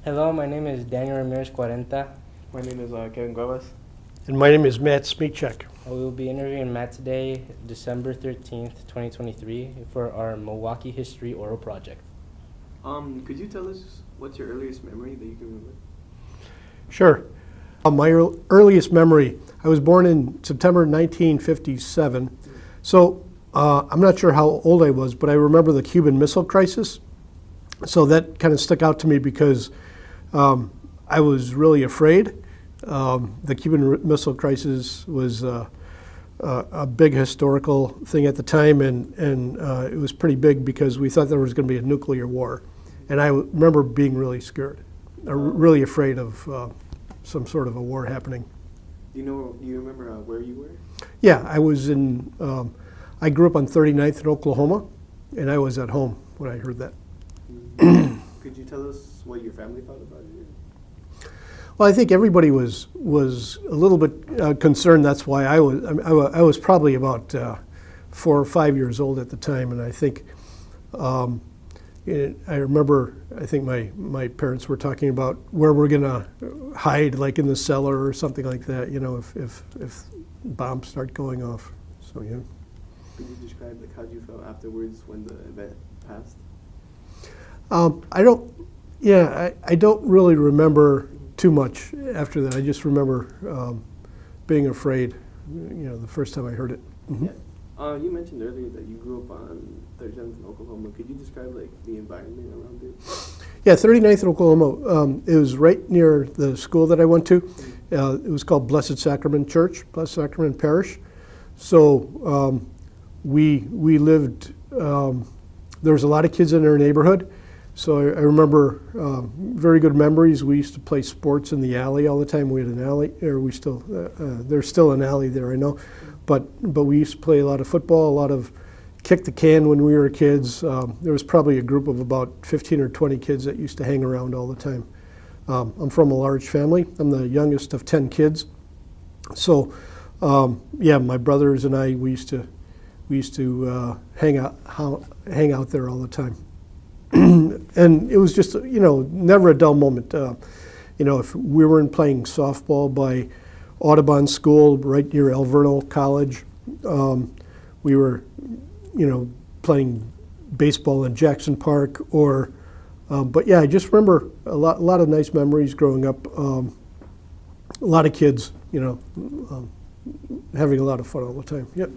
Hello, my name is Daniel Ramirez Cuarenta. My name is Kevin Guevas. And my name is Matt Smyczek. We will be interviewing Matt today, December 13th, 2023, for our Milwaukee History Oral Project. Could you tell us what's your earliest memory that you can remember? Sure. My earliest memory, I was born in September 1957. So I'm not sure how old I was, but I remember the Cuban Missile Crisis. So that kind of stuck out to me because I was really afraid. The Cuban Missile Crisis was a big historical thing at the time, and it was pretty big because we thought there was going to be a nuclear war. And I remember being really scared, really afraid of some sort of a war happening. Do you remember where you were? Yeah, I was in, I grew up on 39th in Oklahoma, and I was at home when I heard that. Could you tell us what your family thought about it? Well, I think everybody was a little bit concerned. That's why I was probably about 4 or 5 years old at the time, and I think I remember. I think my parents were talking about where we're gonna hide, like in the cellar or something like that. You know, if bombs start going off. So yeah. Could you describe how you felt afterwards when the event passed? I don't really remember too much after that. I just remember being afraid, the first time I heard it. Mm-hmm. Yeah. You mentioned earlier that you grew up on 39th in Oklahoma. Could you describe the environment around it? Yeah, 39th in Oklahoma. It was right near the school that I went to. It was called Blessed Sacrament Church, Blessed Sacrament Parish. So we lived, there was a lot of kids in our neighborhood. So I remember very good memories. We used to play sports in the alley all the time. We had an alley, or there's still an alley there, I know. But we used to play a lot of football, a lot of kick the can when we were kids. There was probably a group of about 15 or 20 kids that used to hang around all the time. I'm from a large family. I'm the youngest of 10 kids. So my brothers and I, we used to hang out there all the time. And it was just, never a dull moment. If we weren't playing softball by Audubon School right near El Vernal College, we were, playing baseball in Jackson Park I just remember a lot of nice memories growing up. A lot of kids, having a lot of fun all the time. Yep.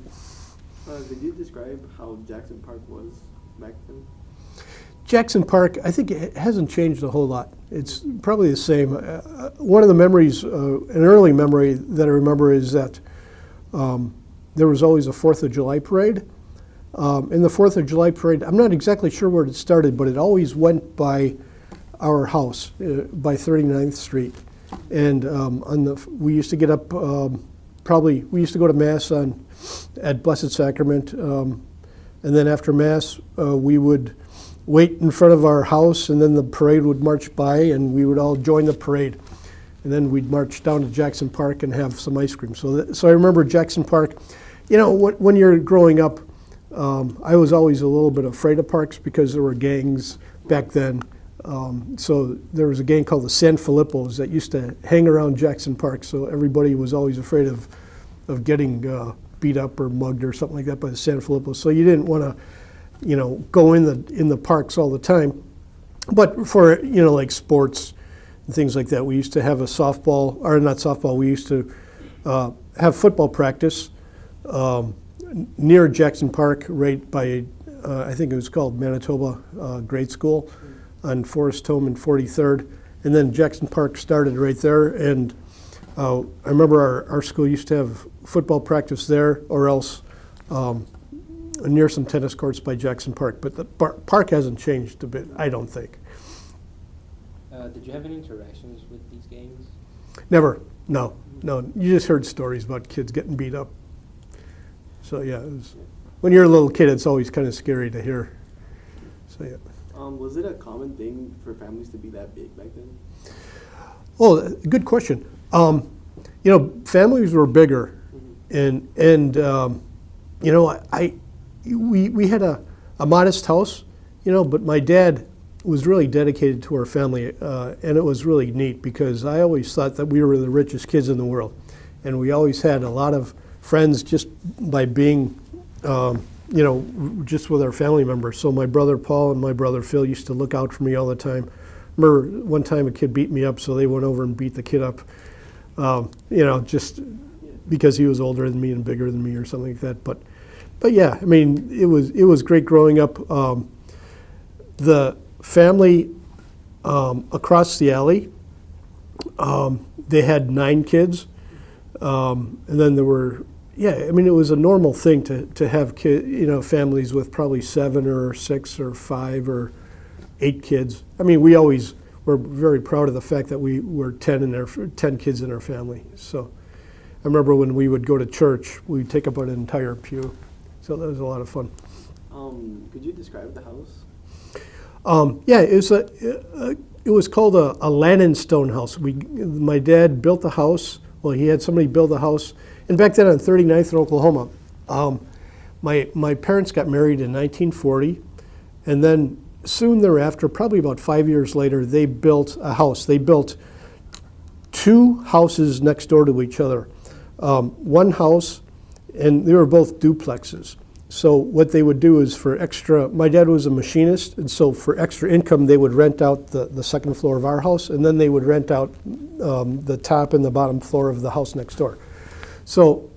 Could you describe how Jackson Park was back then? Jackson Park, I think it hasn't changed a whole lot. It's probably the same. One of the memories, an early memory that I remember is that there was always a 4th of July parade. In the 4th of July parade, I'm not exactly sure where it started, but it always went by our house, by 39th Street. And we used to get up, we used to go to Mass at Blessed Sacrament. And then after Mass, we would wait in front of our house, and then the parade would march by, and we would all join the parade. And then we'd march down to Jackson Park and have some ice cream. So I remember Jackson Park. When you're growing up, I was always a little bit afraid of parks because there were gangs back then. So there was a gang called the San Filippos that used to hang around Jackson Park. So everybody was always afraid of getting beat up or mugged or something like that by the San Filippos. So you didn't want to go in the parks all the time. But for, like sports and things like that, we used to have we used to have football practice near Jackson Park, right by, I think it was called Manitoba Grade School on Forest Home and 43rd. And then Jackson Park started right there. And I remember our school used to have football practice there, or else near some tennis courts by Jackson Park, but the park hasn't changed a bit, I don't think. Did you have any interactions with these gangs? Never, no. You just heard stories about kids getting beat up. So yeah, when you're a little kid, it's always kind of scary to hear. So yeah. Was it a common thing for families to be that big back then? Oh, good question. Families were bigger, and we had a modest house, but my dad was really dedicated to our family, and it was really neat because I always thought that we were the richest kids in the world, and we always had a lot of friends just by being, just with our family members. So my brother Paul and my brother Phil used to look out for me all the time. Remember one time a kid beat me up, so they went over and beat the kid up, just because he was older than me and bigger than me or something like that. But yeah, I mean, it was great growing up. The family across the alley, they had 9 kids, and then there were, it was a normal thing to have families with probably 7 or 6 or 5 or 8 kids. I mean, we always were very proud of the fact that we were 10 kids in our family. So I remember when we would go to church, we'd take up an entire pew. So that was a lot of fun. Could you describe the house? It was called a Lannon stone house. My dad built the house. Well, he had somebody build the house. And back then on 39th in Oklahoma, my parents got married in 1940, and then soon thereafter, probably about 5 years later, they built a house. They built 2 houses next door to each other. One house, and they were both duplexes. So what they would do is my dad was a machinist, and so for extra income, they would rent out the second floor of our house, and then they would rent out the top and the bottom floor of the house next door. So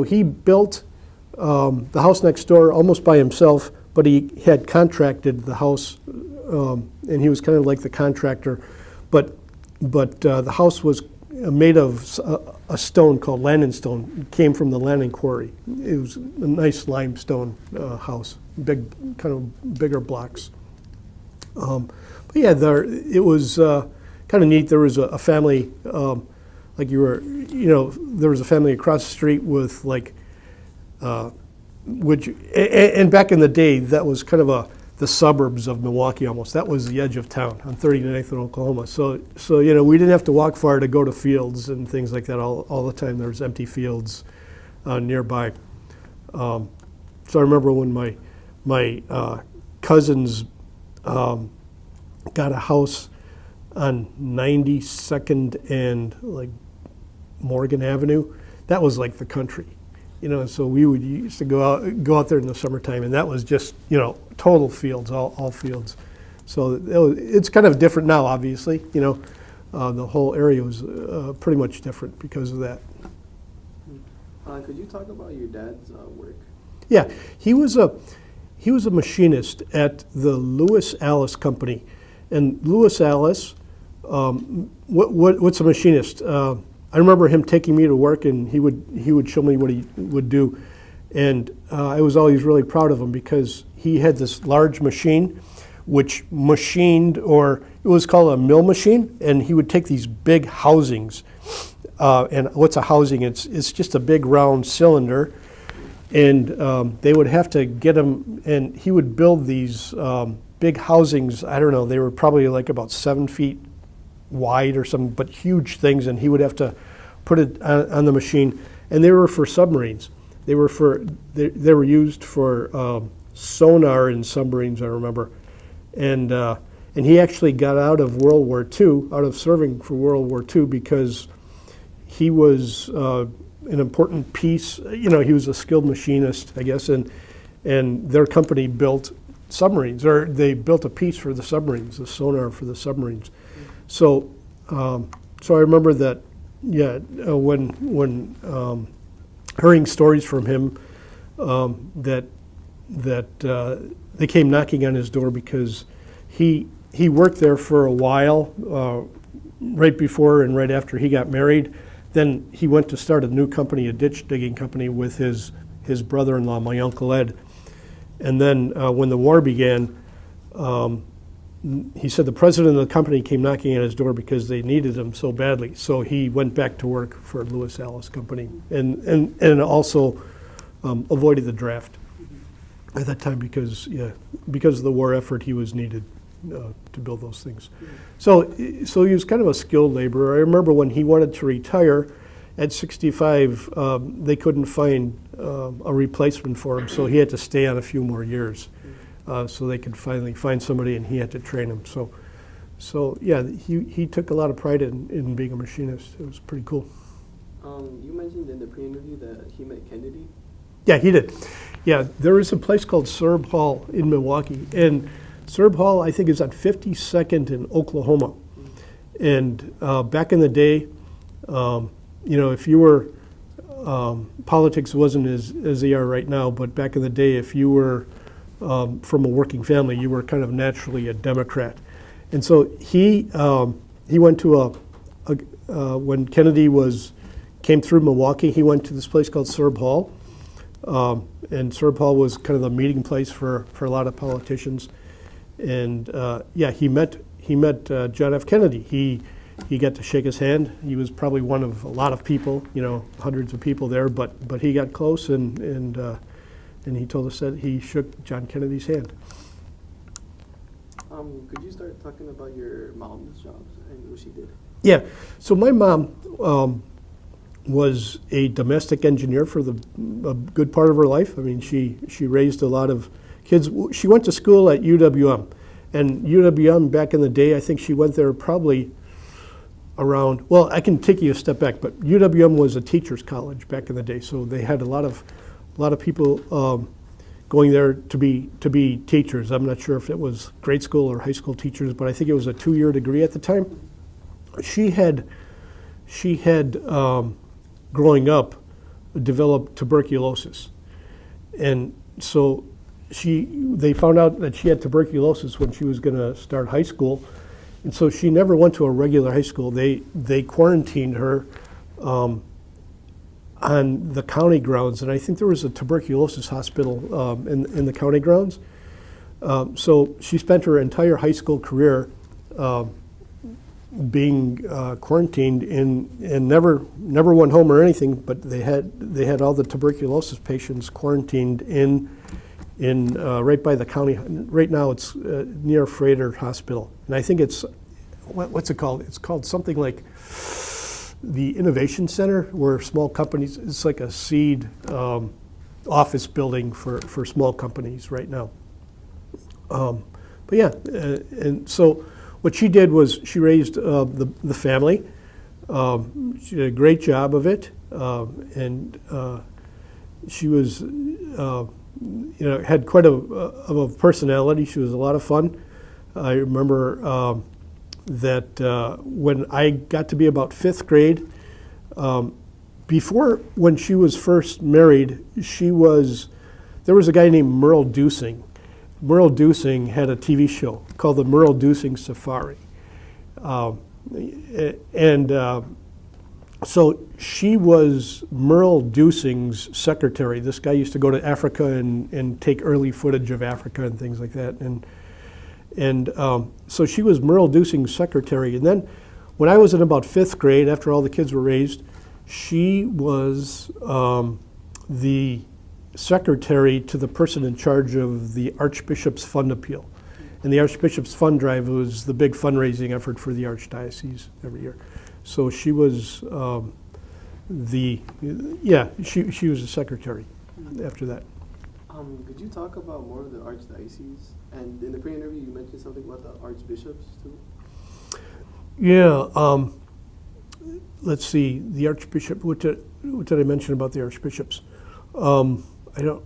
he built the house next door almost by himself, but he had contracted the house, and he was kind of like the contractor. But the house was made of a stone called Lannon stone. It came from the Lannon quarry. It was a nice limestone house, kind of bigger blocks. It was kind of neat. There was a family, there was a family across the street with and back in the day, that was kind of the suburbs of Milwaukee almost. That was the edge of town on 39th in Oklahoma. So we didn't have to walk far to go to fields and things like that all the time. There was empty fields nearby. So I remember when my cousins got a house on 92nd and Morgan Avenue. That was like the country. So we used to go out there in the summertime, and that was just, total fields, all fields. So it's kind of different now, obviously. The whole area was pretty much different because of that. Could you talk about your dad's work? Yeah, he was a machinist at the Lewis Alice Company, and Lewis Alice, what's a machinist? I remember him taking me to work, and he would show me what he would do, and I was always really proud of him because he had this large machine, which machined, or it was called a mill machine, and he would take these big housings. And what's a housing? It's just a big round cylinder, and they would have to get them, and he would build these big housings. I don't know, they were probably about 7 feet wide or something, but huge things, and he would have to put it on the machine. And they were for submarines. They were used for sonar in submarines, I remember. And he actually got out of World War II, out of serving for World War II, because he was an important piece. He was a skilled machinist, I guess, and their company built submarines, or they built a piece for the submarines, the sonar for the submarines. So I remember that, when hearing stories from him, that they came knocking on his door because he worked there for a while, right before and right after he got married. Then he went to start a new company, a ditch digging company, with his brother-in-law, my Uncle Ed. And then when the war began, he said the president of the company came knocking at his door because they needed him so badly. So he went back to work for Lewis Alice Company, and also avoided the draft at that time because of the war effort. He was needed to build those things. So he was kind of a skilled laborer. I remember when he wanted to retire at 65, they couldn't find a replacement for him, so he had to stay on a few more years. so they could finally find somebody, and he had to train them. So yeah, he took a lot of pride in being a machinist. It was pretty cool. You mentioned in the pre-interview that he met Kennedy. Yeah, he did. Yeah, there is a place called Serb Hall in Milwaukee, and Serb Hall, I think, is on 52nd in Oklahoma. And back in the day, if you were, politics wasn't as they are right now, but back in the day, if you were from a working family, you were kind of naturally a Democrat. And so he went to when Kennedy came through Milwaukee, he went to this place called Serb Hall. And Serb Hall was kind of the meeting place for a lot of politicians. And he met John F. Kennedy. He got to shake his hand. He was probably one of a lot of people, hundreds of people there, but he got close and he told us that he shook John Kennedy's hand. Could you start talking about your mom's jobs and what she did? Yeah. So my mom was a domestic engineer for a good part of her life. I mean, she raised a lot of kids. She went to school at UWM. And UWM back in the day, I think she went there probably around, well, I can take you a step back, but UWM was a teacher's college back in the day. So they had a lot of people going there to be teachers. I'm not sure if it was grade school or high school teachers, but I think it was a 2-year degree at the time. She had growing up, developed tuberculosis. And so they found out that she had tuberculosis when she was going to start high school. And so she never went to a regular high school. They quarantined her on the county grounds. And I think there was a tuberculosis hospital in the county grounds. So she spent her entire high school career being quarantined and never went home or anything, but they had all the tuberculosis patients quarantined in right by the county. Right now it's near Frater Hospital, and I think it's what's it called? It's called something like the Innovation Center, where small companies. It's like a seed office building for small companies right now. But yeah, and so. What she did was she raised the family. She did a great job of it, and she was, had quite of a personality. She was a lot of fun. I remember that when I got to be about 5th grade, when she was first married, there was a guy named Merle Dusing. Merle Dusing had a TV show called the Merle Dusing Safari. So she was Merle Dusing's secretary. This guy used to go to Africa and take early footage of Africa and things like that. And so she was Merle Dusing's secretary. And then when I was in about 5th grade, after all the kids were raised, she was the secretary to the person in charge of the Archbishop's Fund Appeal. And the Archbishop's Fund Drive was the big fundraising effort for the Archdiocese every year. So she was she was a secretary after that. Could you talk about more of the Archdiocese? And in the pre-interview, you mentioned something about the Archbishops too. Yeah. Let's see. The Archbishop. What did I mention about the Archbishops? I don't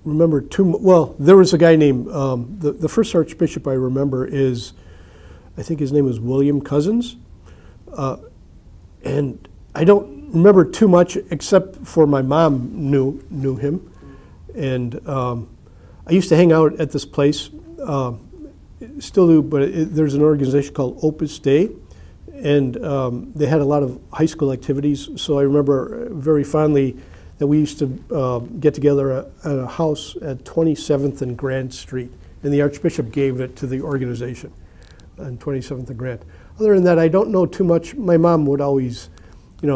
remember too much. Well, there was a guy named, the first Archbishop I remember I think his name was William Cousins. And I don't remember too much except for my mom knew him. And I used to hang out at this place, still do, but there's an organization called Opus Dei. And they had a lot of high school activities. So I remember very fondly that we used to get together at a house at 27th and Grant Street, and the Archbishop gave it to the organization on 27th and Grant. Other than that, I don't know too much. My mom would always,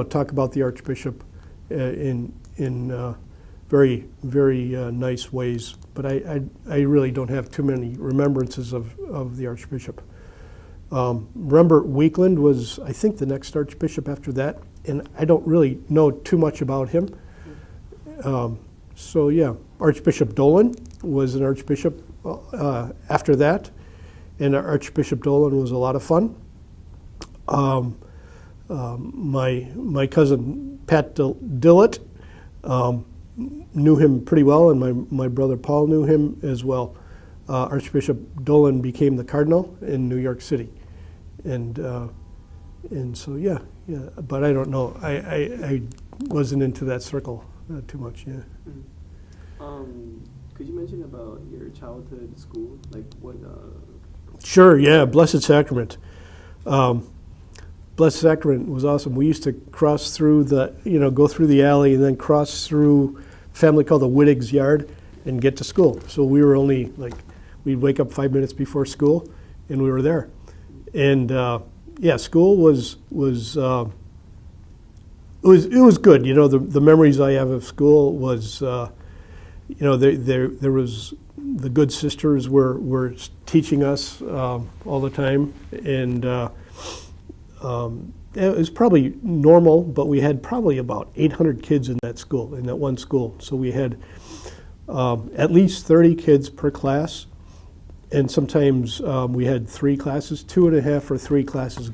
talk about the Archbishop in very, very nice ways, but I really don't have too many remembrances of the Archbishop. Rembert Weekland was, I think, the next Archbishop after that, and I don't really know too much about him. So yeah, Archbishop Dolan was an Archbishop after that, and Archbishop Dolan was a lot of fun. My cousin Pat Dillett knew him pretty well, and my brother Paul knew him as well. Archbishop Dolan became the cardinal in New York City, and so yeah. But I don't know. I wasn't into that circle too much. Yeah. Could you mention about your childhood school? Like what? Sure. Yeah. Blessed Sacrament. Blessed Sacrament was awesome. We used to cross through go through the alley and then cross through a family called the Wittig's yard and get to school. So we were only we'd wake up 5 minutes before school, and we were there. And school was good. The memories I have of school was, there was the good sisters were teaching us all the time, and it was probably normal, but we had probably about 800 kids in that one school. So we had at least 30 kids per class. And sometimes we had 3 classes, 2.5 or 3 classes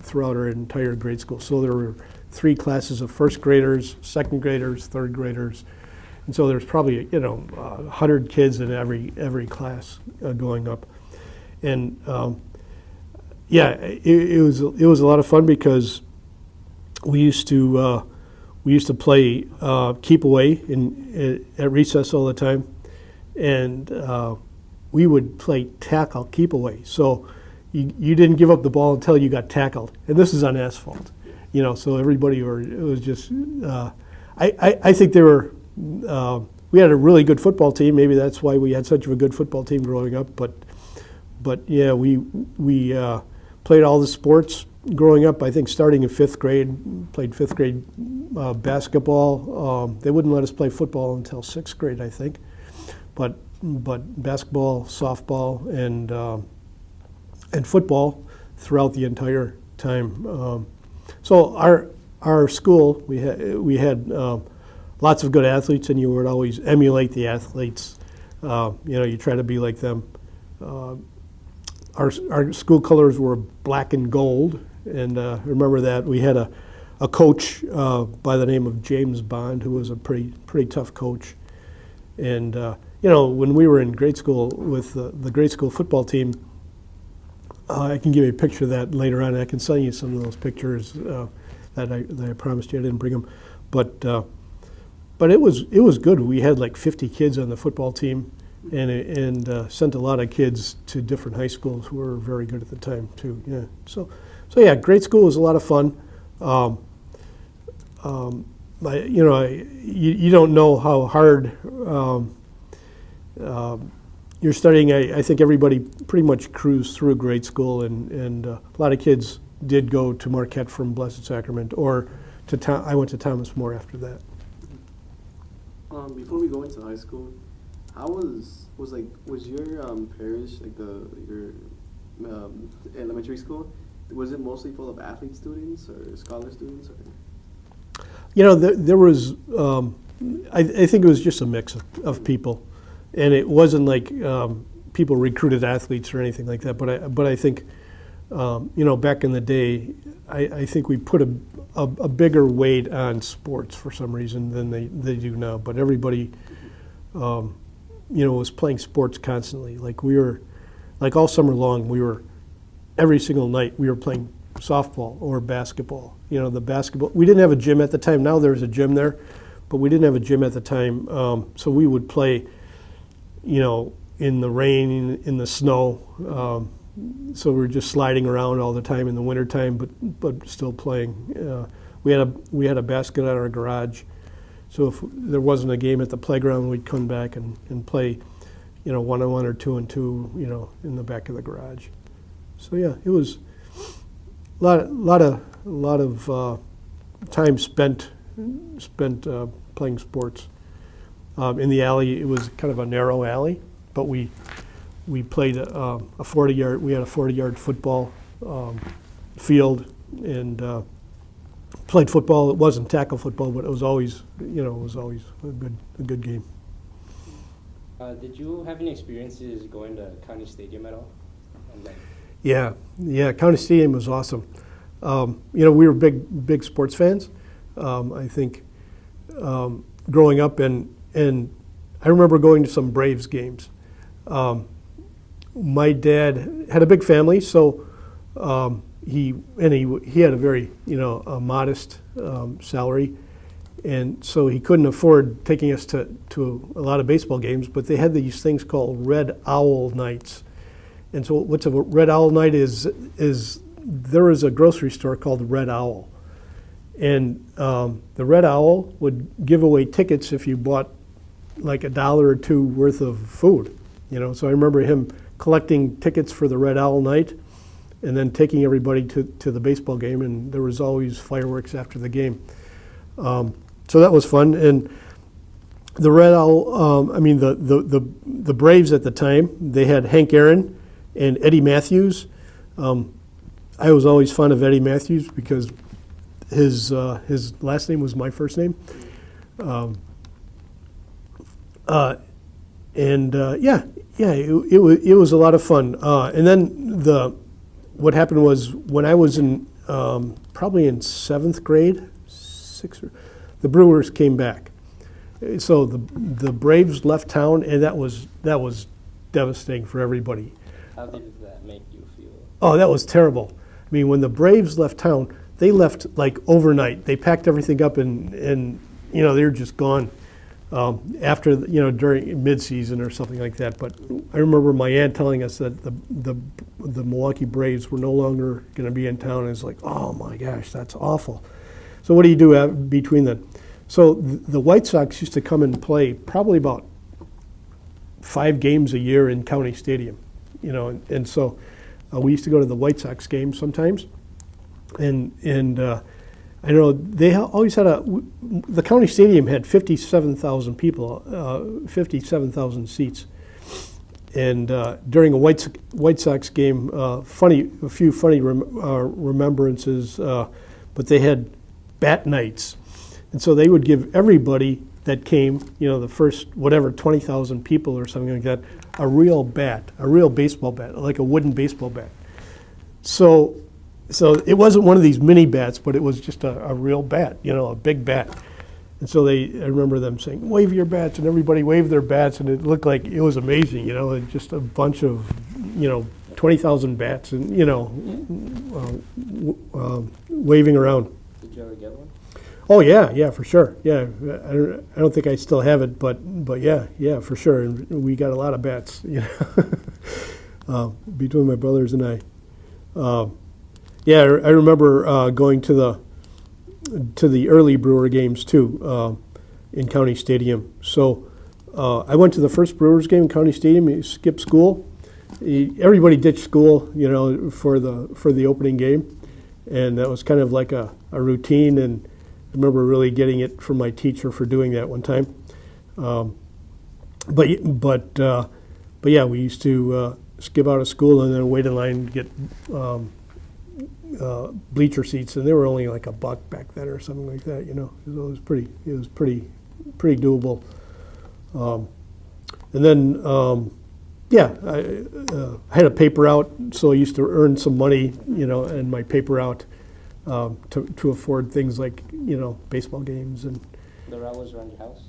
throughout our entire grade school. So there were 3 classes of first graders, second graders, third graders, and so there's probably 100 kids in every class going up. And it was a lot of fun because we used to play keep away at recess all the time, and we would play tackle keep away. So you didn't give up the ball until you got tackled. And this is on asphalt, so everybody it was just, I think we had a really good football team. Maybe that's why we had such a good football team growing up. But yeah, we played all the sports growing up. I think starting in 5th grade, played 5th grade basketball. They wouldn't let us play football until 6th grade, I think. But basketball, softball, and football throughout the entire time. So our school, we had lots of good athletes, and you would always emulate the athletes. You try to be like them. Our school colors were black and gold, and remember that we had a coach by the name of James Bond, who was a pretty tough coach, and. When we were in grade school with the grade school football team, I can give you a picture of that later on. I can send you some of those pictures that I promised you. I didn't bring them, but it was good. We had like 50 kids on the football team, and sent a lot of kids to different high schools who were very good at the time too. Yeah. So yeah, grade school was a lot of fun. You don't know how hard. You're studying. I think everybody pretty much cruised through grade school, and a lot of kids did go to Marquette from Blessed Sacrament, or I went to Thomas More after that. Before we go into high school, how was your parish, like your elementary school, was it mostly full of athlete students or scholar students? Or? There was. I think it was just a mix of people. And it wasn't like people recruited athletes or anything like that. But I think, back in the day, I think we put a bigger weight on sports for some reason than they do now. But everybody, was playing sports constantly. Like all summer long, every single night we were playing softball or basketball. The basketball. We didn't have a gym at the time. Now there's a gym there, but we didn't have a gym at the time. So we would play. In the rain, in the snow. So we were just sliding around all the time in the wintertime, but still playing. We had a basket at our garage, so if there wasn't a game at the playground, we'd come back and play, 1-on-1 or 2-on-2, in the back of the garage. So yeah, it was a lot of time spent playing sports. In the alley, it was kind of a narrow alley, but we played a 40-yard. We had a 40-yard football field, and played football. It wasn't tackle football, but it was always, a good game. Did you have any experiences going to County Stadium at all? And like, Yeah. County Stadium was awesome. We were big sports fans. I think growing up, and I remember going to some Braves games. My dad had a big family, so he had a very a modest salary, and so he couldn't afford taking us to a lot of baseball games. But they had these things called Red Owl nights, and so what's a Red Owl night is there was a grocery store called Red Owl, and the Red Owl would give away tickets if you bought like $1 or $2 worth of food. So I remember him collecting tickets for the Red Owl night, and then taking everybody to the baseball game, and there was always fireworks after the game. So that was fun. And the Red Owl, the Braves at the time, they had Hank Aaron and Eddie Matthews. I was always fond of Eddie Matthews because his last name was my first name. It was a lot of fun. And then what happened was when I was in probably in 7th grade, the Brewers came back. So the Braves left town, and that was devastating for everybody. how did that make you feel? Oh, that was terrible. I mean, when the Braves left town, they left like overnight. They packed everything up and they were just gone. After during mid-season or something like that. But I remember my aunt telling us that the Milwaukee Braves were no longer going to be in town. And it's like, oh my gosh, that's awful. So what do you do between then? So the White Sox used to come and play probably about 5 games a year in County Stadium, and so we used to go to the White Sox games sometimes, and I know they always had the County Stadium had 57,000 people, 57,000 seats. And during a White Sox game, a few funny remembrances, but they had bat nights. And so they would give everybody that came, the first, 20,000 people or something like that, a real baseball bat, like a wooden baseball bat. So it wasn't one of these mini bats, but it was just a real bat, a big bat. And so I remember them saying, wave your bats, and everybody waved their bats, and it looked like it was amazing, just a bunch of, 20,000 bats and, waving around. Did you ever get one? Oh, yeah, for sure. Yeah, I don't think I still have it, but yeah, for sure. And we got a lot of bats, between my brothers and I. Yeah, I remember going to the early Brewer games too in County Stadium. So I went to the first Brewers game in County Stadium. You skip school. Everybody ditched school, for the opening game, and that was kind of like a routine. And I remember really getting it from my teacher for doing that one time. But yeah, we used to skip out of school and then wait in line to get bleacher seats, and they were only like $1 back then or something like that. So it was pretty doable. And then I had a paper out, so I used to earn some money, and my paper out to afford things like baseball games. And The route was around your house?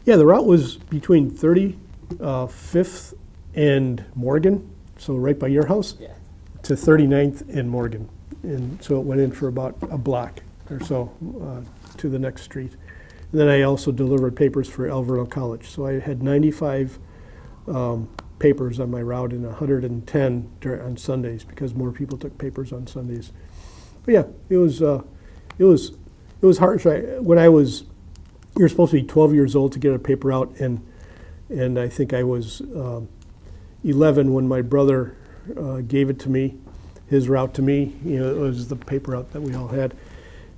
yeah, the route was between 35th and Morgan, so right by your house, Yeah. to 39th and Morgan. And so it went in for about a block or so to the next street. And then I also delivered papers for Alverno College. So I had 95 papers on my route and 110 on Sundays because more people took papers on Sundays. But yeah, it was hard. You're supposed to be 12 years old to get a paper out, and I think I was 11 when my brother gave it to me, his route to me. It was the paper route that we all had.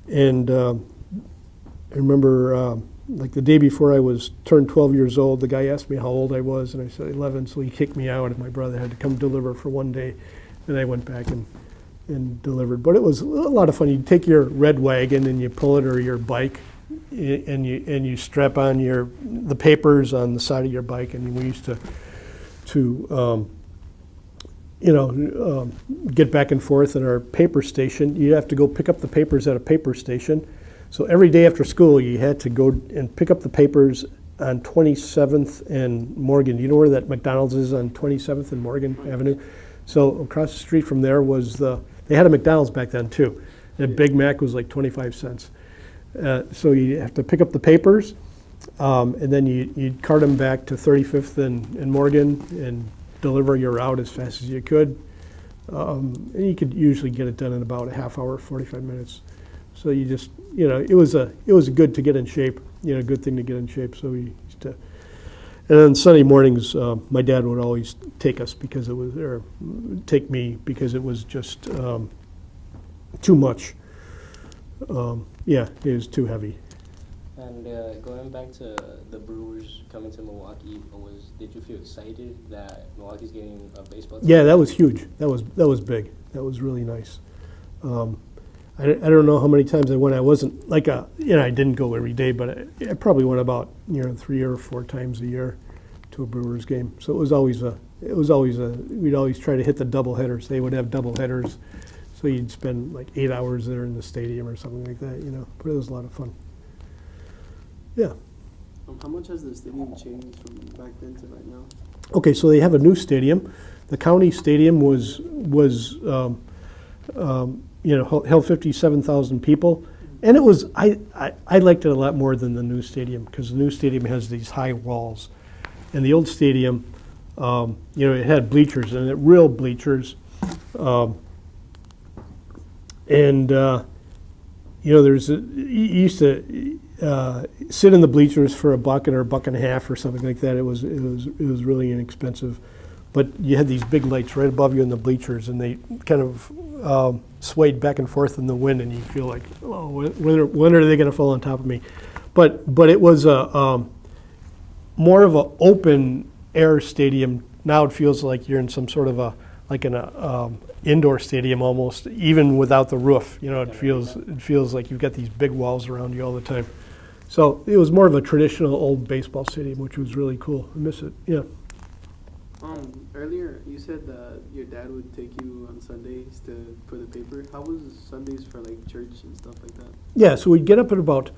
And I remember like the day before I was turned 12 years old, the guy asked me how old I was, and I said 11, so he kicked me out, and my brother had to come deliver for one day. And I went back and delivered. But it was a lot of fun. You take your red wagon and you pull it, or your bike, and you strap on the papers on the side of your bike, and we used to get back and forth in our paper station. You'd have to go pick up the papers at a paper station. So every day after school, you had to go and pick up the papers on 27th and Morgan. You know where that McDonald's is on 27th and Morgan Avenue? So across the street from there was they had a McDonald's back then too. And a Big Mac was like 25 cents. So you have to pick up the papers, and then you'd cart them back to 35th and Morgan and deliver your route as fast as you could. And you could usually get it done in about a half hour, 45 minutes. So you just, it was good to get in shape, good thing to get in shape. So we used to, and then Sunday mornings, my dad would always take us take me because it was just too much. It was too heavy. And going back to the Brewers coming to Milwaukee, did you feel excited that Milwaukee's getting a baseball team? Yeah, that was huge. That was big. That was really nice. I don't know how many times I went. I wasn't I didn't go every day, but I probably went about 3 or 4 times a year to a Brewers game. So we'd always try to hit the double headers. They would have double headers, so you'd spend like 8 hours there in the stadium or something like that. But it was a lot of fun. Yeah. How much has the stadium changed from back then to right now? Okay, so they have a new stadium. The county stadium was held 57,000 people, and it was I liked it a lot more than the new stadium because the new stadium has these high walls, and the old stadium, it had bleachers and real bleachers, you used to sit in the bleachers for $1 or $1.50 or something like that. It was really inexpensive, but you had these big lights right above you in the bleachers, and they kind of swayed back and forth in the wind, and you feel like, oh, when are they going to fall on top of me? But it was more of an open air stadium. Now it feels like you're in some sort of an indoor stadium almost, even without the roof. It feels like you've got these big walls around you all the time. So it was more of a traditional old baseball stadium, which was really cool. I miss it. Yeah. Earlier you said that your dad would take you on Sundays for the paper. How was Sundays for like church and stuff like that? Yeah, so we'd get up at about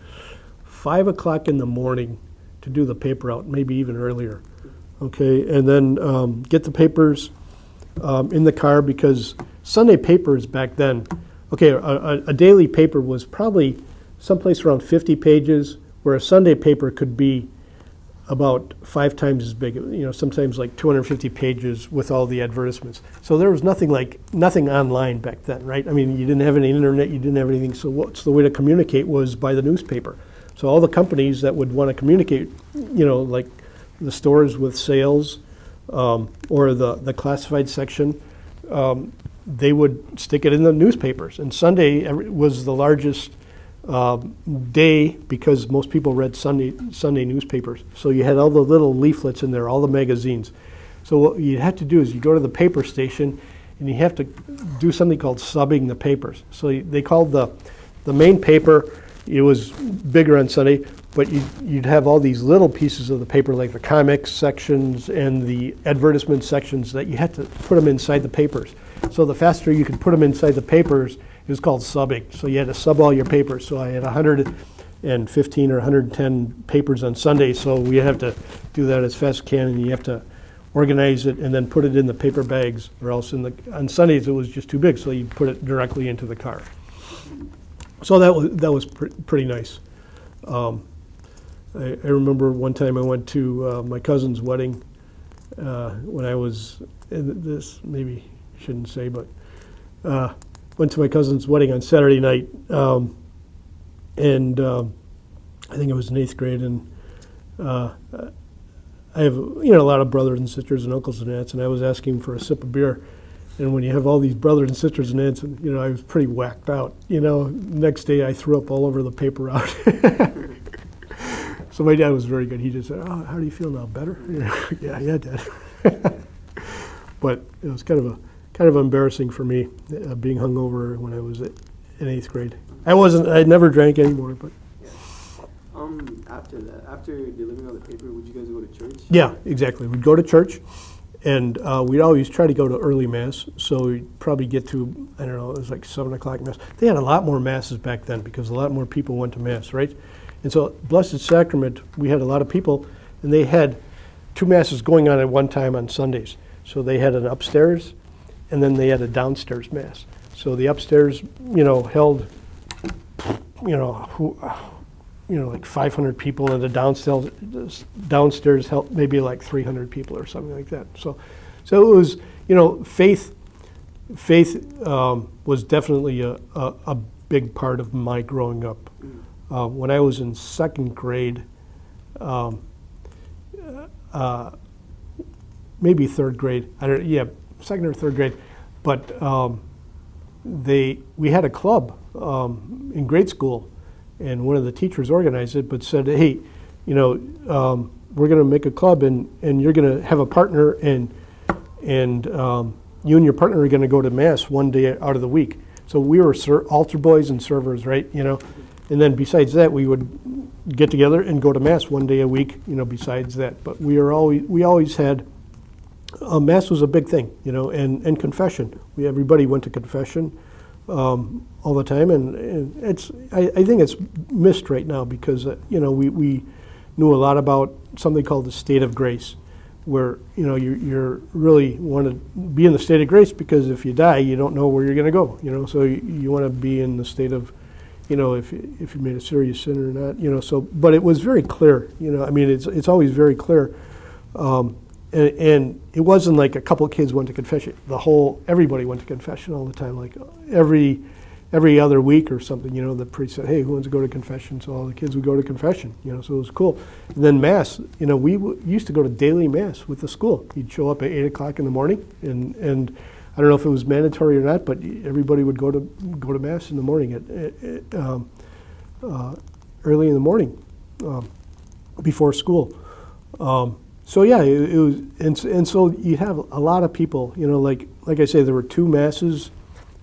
5 o'clock in the morning to do the paper out, maybe even earlier. Okay, and then get the papers in the car, because Sunday papers back then, a daily paper was probably someplace around 50 pages, where a Sunday paper could be about 5 times as big, sometimes like 250 pages with all the advertisements. So there was nothing online back then, right? I mean, you didn't have any internet, you didn't have anything, so what's the way to communicate was by the newspaper. So all the companies that would want to communicate, like the stores with sales, or the classified section, they would stick it in the newspapers. And Sunday was the largest day because most people read Sunday newspapers. So you had all the little leaflets in there, all the magazines. So what you had to do is you go to the paper station and you have to do something called subbing the papers. So they called the main paper, it was bigger on Sunday, but you'd have all these little pieces of the paper, like the comics sections and the advertisement sections, that you had to put them inside the papers. So the faster you could put them inside the papers, it was called subbing. So you had to sub all your papers. So I had 115 or 110 papers on Sunday, so we have to do that as fast as can, and you have to organize it and then put it in the paper bags, or else on Sundays it was just too big, so you put it directly into the car. So that was pretty nice. I remember one time I went to my cousin's wedding when I was, maybe I shouldn't say, but went to my cousin's wedding on Saturday night, and I think I was in 8th grade, and I have a lot of brothers and sisters and uncles and aunts, and I was asking for a sip of beer. And when you have all these brothers and sisters and aunts, and, I was pretty whacked out. Next day I threw up all over the paper out. So my dad was very good. He just said, "Oh, how do you feel now? Better?" Yeah, Dad. But it was kind of embarrassing for me being hungover when I was in 8th grade. I never drank anymore, but. After that, after delivering all the paper, would you guys go to church? Yeah, exactly. We'd go to church, and we'd always try to go to early mass. So we'd probably get to, I don't know, it was like 7 o'clock mass. They had a lot more masses back then because a lot more people went to mass, right? And so Blessed Sacrament, we had a lot of people, and they had 2 masses going on at one time on Sundays. So they had an upstairs, and then they had a downstairs mass. So the upstairs, held, like 500 people, and the downstairs held maybe like 300 people or something like that. So it was, faith was definitely a big part of my growing up. When I was in 2nd grade, maybe 3rd grade, 2nd or 3rd grade, but we had a club in grade school, and one of the teachers organized it, but said, hey, we're going to make a club, and you're going to have a partner, and you and your partner are going to go to mass one day out of the week. So we were altar boys and servers, right? And then besides that, we would get together and go to mass one day a week. Besides that, but we always had mass was a big thing, and confession. Everybody went to confession all the time, and I think it's missed right now because we knew a lot about something called the state of grace, where you're really want to be in the state of grace because if you die, you don't know where you're going to go. So you want to be in the state of if you made a serious sin or not. So but it was very clear. It's always very clear. And it wasn't like a couple of kids went to confession. Everybody went to confession all the time, like every other week or something. The priest said, "Hey, who wants to go to confession?" So all the kids would go to confession. So it was cool. And then mass. We used to go to daily mass with the school. You'd show up at 8 o'clock in the morning, and I don't know if it was mandatory or not, but everybody would go to mass in the morning early in the morning before school. So yeah, it was, and so you have a lot of people. Like I say, there were 2 masses,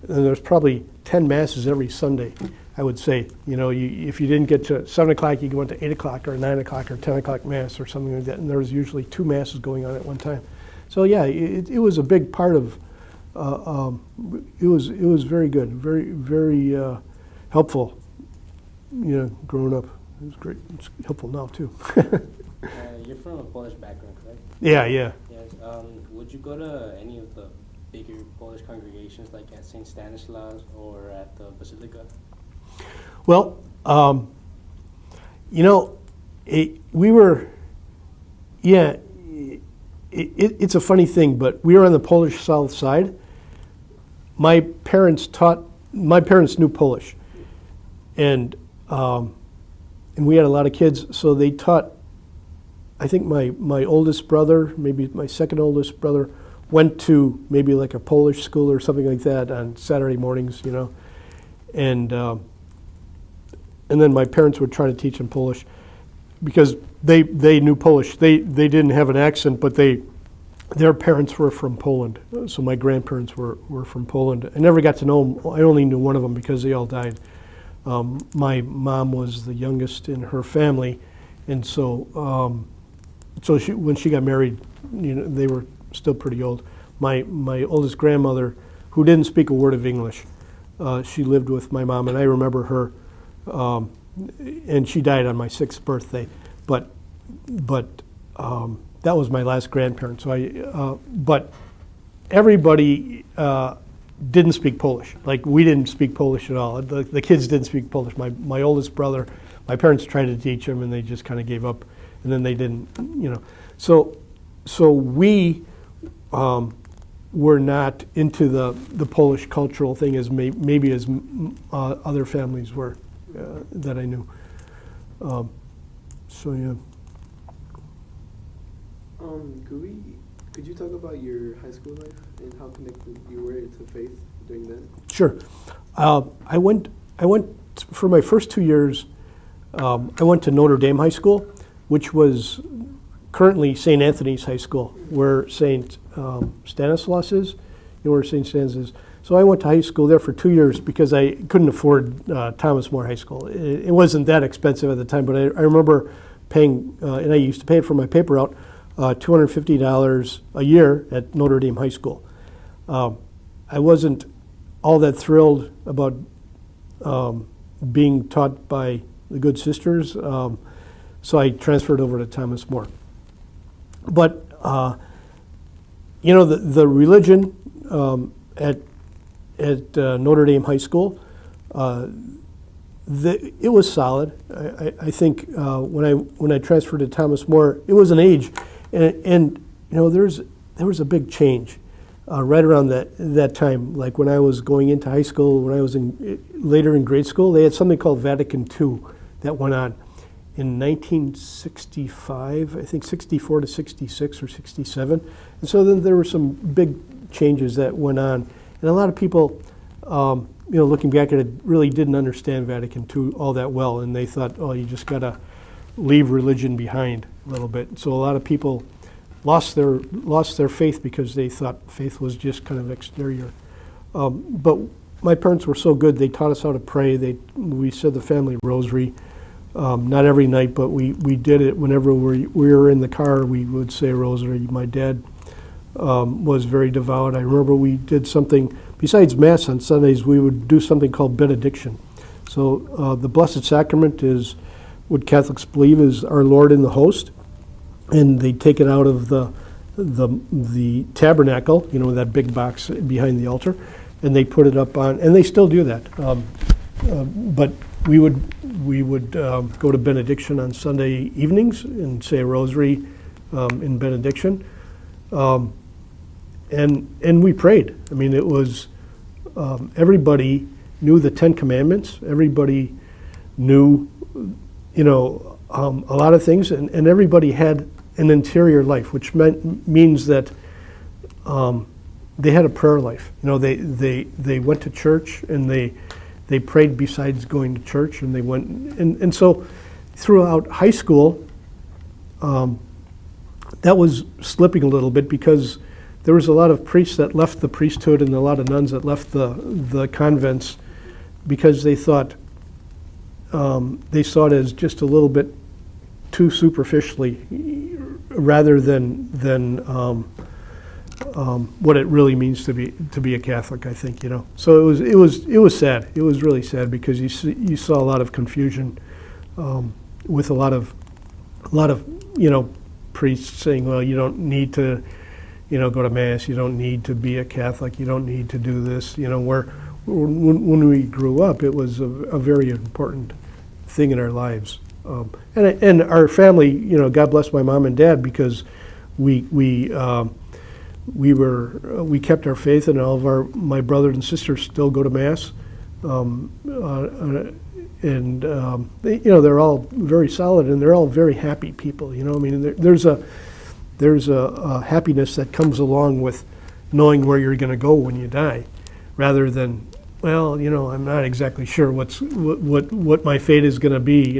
and there's probably 10 masses every Sunday. I would say, if you didn't get to 7 o'clock, you went to 8 o'clock or 9 o'clock or 10 o'clock mass or something like that, and there was usually 2 masses going on at one time. So yeah, it was a big part of. It was very good, very very helpful. Growing up, it was great. It's helpful now too. You're from a Polish background, correct? Yeah. Yes. Would you go to any of the bigger Polish congregations, like at St. Stanislaus or at the Basilica? Well, we were. Yeah, it's a funny thing, but we were on the Polish South Side. My parents knew Polish, and we had a lot of kids, so they taught. I think my oldest brother, maybe my second oldest brother, went to maybe like a Polish school or something like that on Saturday mornings, and then my parents would try to teach them Polish because they knew Polish. They didn't have an accent, but their parents were from Poland. So my grandparents were from Poland. I never got to know them. I only knew one of them because they all died. My mom was the youngest in her family, and so when she got married, they were still pretty old. My oldest grandmother, who didn't speak a word of English, she lived with my mom, and I remember her. And she died on my 6th birthday, but that was my last grandparent. So but everybody didn't speak Polish. Like we didn't speak Polish at all. The kids didn't speak Polish. My oldest brother, my parents tried to teach him, and they just kind of gave up, and then they didn't. So we were not into the Polish cultural thing as maybe as other families were that I knew. So yeah. Could you talk about your high school life and how connected you were to faith during that? Sure. I went for my first 2 years. I went to Notre Dame High School, which was currently St. Anthony's High School, where St. Stanislaus is. Where St. Stanislaus is. So I went to high school there for 2 years because I couldn't afford Thomas More High School. It wasn't that expensive at the time, but I remember paying, and I used to pay it for my paper route, $250 a year at Notre Dame High School. I wasn't all that thrilled about being taught by the good sisters, so I transferred over to Thomas More. But the religion at Notre Dame High School, it was solid. I think when I transferred to Thomas More, it was an age, and there was a big change right around that time. Like when I was going into high school, when I was later in grade school, they had something called Vatican II that went on in 1965, I think 64 to 66 or 67. And so then there were some big changes that went on. And a lot of people, looking back at it, really didn't understand Vatican II all that well. And they thought, oh, you just got to leave religion behind a little bit. So a lot of people lost their faith because they thought faith was just kind of exterior. But my parents were so good, they taught us how to pray. We said the family rosary. Not every night, but we did it whenever we were in the car. We would say a rosary. My dad was very devout. I remember we did something, besides Mass on Sundays, we would do something called benediction. So the Blessed Sacrament is what Catholics believe is our Lord in the host, and they take it out of the tabernacle, that big box behind the altar, and they put it up on, and they still do that. But we would go to benediction on Sunday evenings and say a rosary in benediction, and we prayed. I mean, it was everybody knew the Ten Commandments. Everybody knew, a lot of things, and everybody had an interior life, which means that they had a prayer life. They went to church and they prayed besides going to church, and they went, and so throughout high school, that was slipping a little bit because there was a lot of priests that left the priesthood and a lot of nuns that left the convents because they thought they saw it as just a little bit too superficially rather than what it really means to be a Catholic, I think, So it was sad. It was really sad because you saw a lot of confusion with a lot of priests saying, well, you don't need to go to Mass, you don't need to be a Catholic, you don't need to do this. When we grew up, it was a very important thing in our lives, and our family. God bless my mom and dad because we kept our faith, and all of my brothers and sisters still go to Mass, and they're all very solid, and they're all very happy people. There's a happiness that comes along with knowing where you're going to go when you die, rather than, well, I'm not exactly sure what my fate is going to be,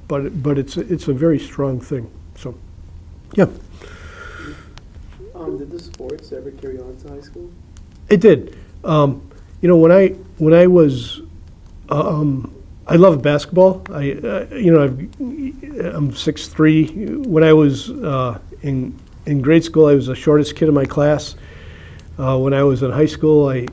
but it's a very strong thing. So, yeah. Did the sports ever carry on to high school? It did. When I was, I love basketball. I'm 6'3". When I was in grade school, I was the shortest kid in my class. When I was in high school, I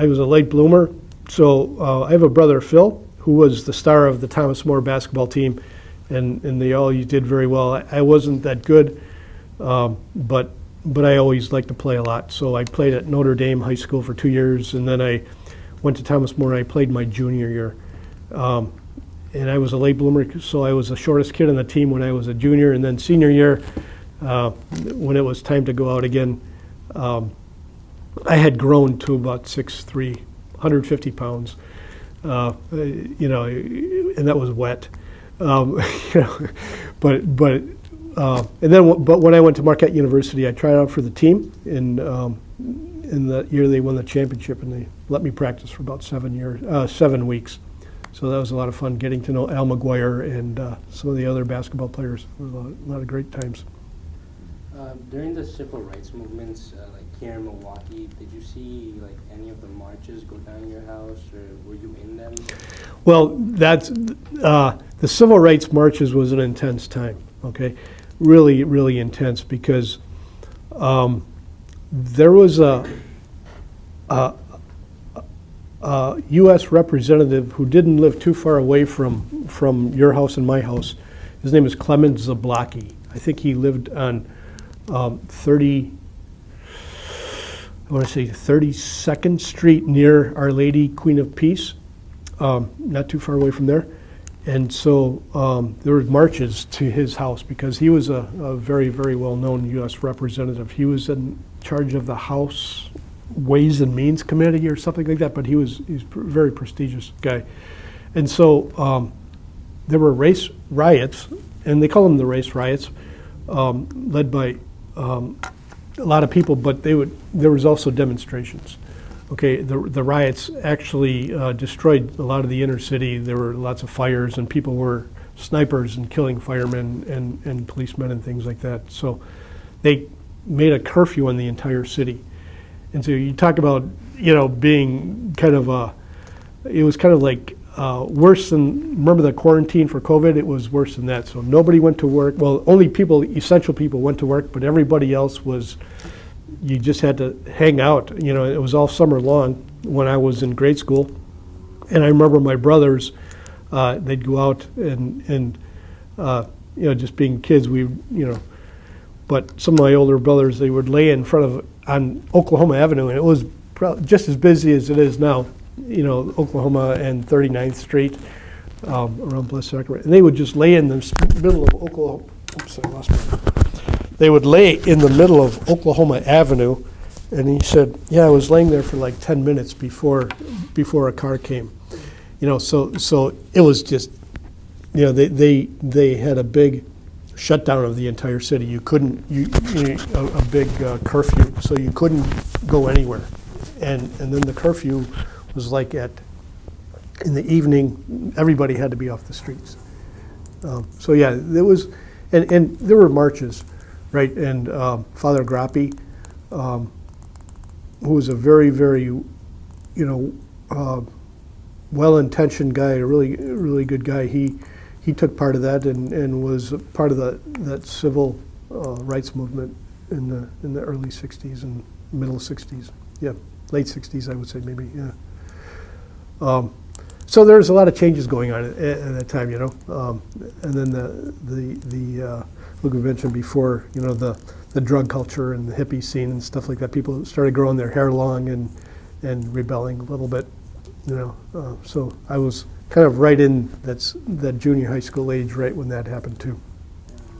was a late bloomer. So I have a brother, Phil, who was the star of the Thomas More basketball team, and they all did very well. I wasn't that good, but I always liked to play a lot. So I played at Notre Dame High School for 2 years, and then I went to Thomas More. I played my junior year. And I was a late bloomer, so I was the shortest kid on the team when I was a junior. And then senior year, when it was time to go out again, I had grown to about 6'3", 150 pounds, and that was wet. But when I went to Marquette University, I tried out for the team, and in that year they won the championship, and they let me practice for about 7 weeks. So that was a lot of fun getting to know Al McGuire and some of the other basketball players. It was a lot of great times. During the civil rights movements, like here in Milwaukee, did you see like any of the marches go down your house, or were you in them? Well, that's the civil rights marches was an intense time. Okay, really, really intense because there was a U.S. representative who didn't live too far away from your house and my house. His name is Clement Zablocki. I think he lived on 32nd Street near Our Lady Queen of Peace, not too far away from there. And so there were marches to his house because he was a very, very well-known U.S. representative. He was in charge of the House Ways and Means Committee or something like that, but he's a very prestigious guy. And so there were race riots, and they call them the race riots, led by a lot of people, but there was also demonstrations. Okay, the riots actually destroyed a lot of the inner city. There were lots of fires, and people were snipers and killing firemen and policemen and things like that. So they made a curfew on the entire city. And so you talk about, being kind of it was kind of like worse than, remember the quarantine for COVID? It was worse than that. So nobody went to work. Well, only essential people went to work, but everybody else you just had to hang out. It was all summer long when I was in grade school. And I remember my brothers, they'd go out and just being kids, but some of my older brothers, they would lay in front on Oklahoma Avenue, and it was just as busy as it is now, Oklahoma and 39th Street, around Blessed Sacrament. And they would just lay in the middle of Oklahoma. Oops, I lost my. They would lay in the middle of Oklahoma Avenue, and he said, "Yeah, I was laying there for like 10 minutes before a car came." So it was just, they had a big shutdown of the entire city. You couldn't, a big curfew, so you couldn't go anywhere. And then the curfew was like in the evening, everybody had to be off the streets. So yeah, there was, and there were marches, right? And Father Grappi, who was a very, very, well-intentioned guy, a really, really good guy. He took part of that and was part of that civil rights movement in the early '60s and middle '60s. Yeah, late '60s, I would say maybe. Yeah. So there's a lot of changes going on at that time, and then the like we mentioned before, the drug culture and the hippie scene and stuff like that. People started growing their hair long and rebelling a little bit, So I was kind of right in that junior high school age, right when that happened too.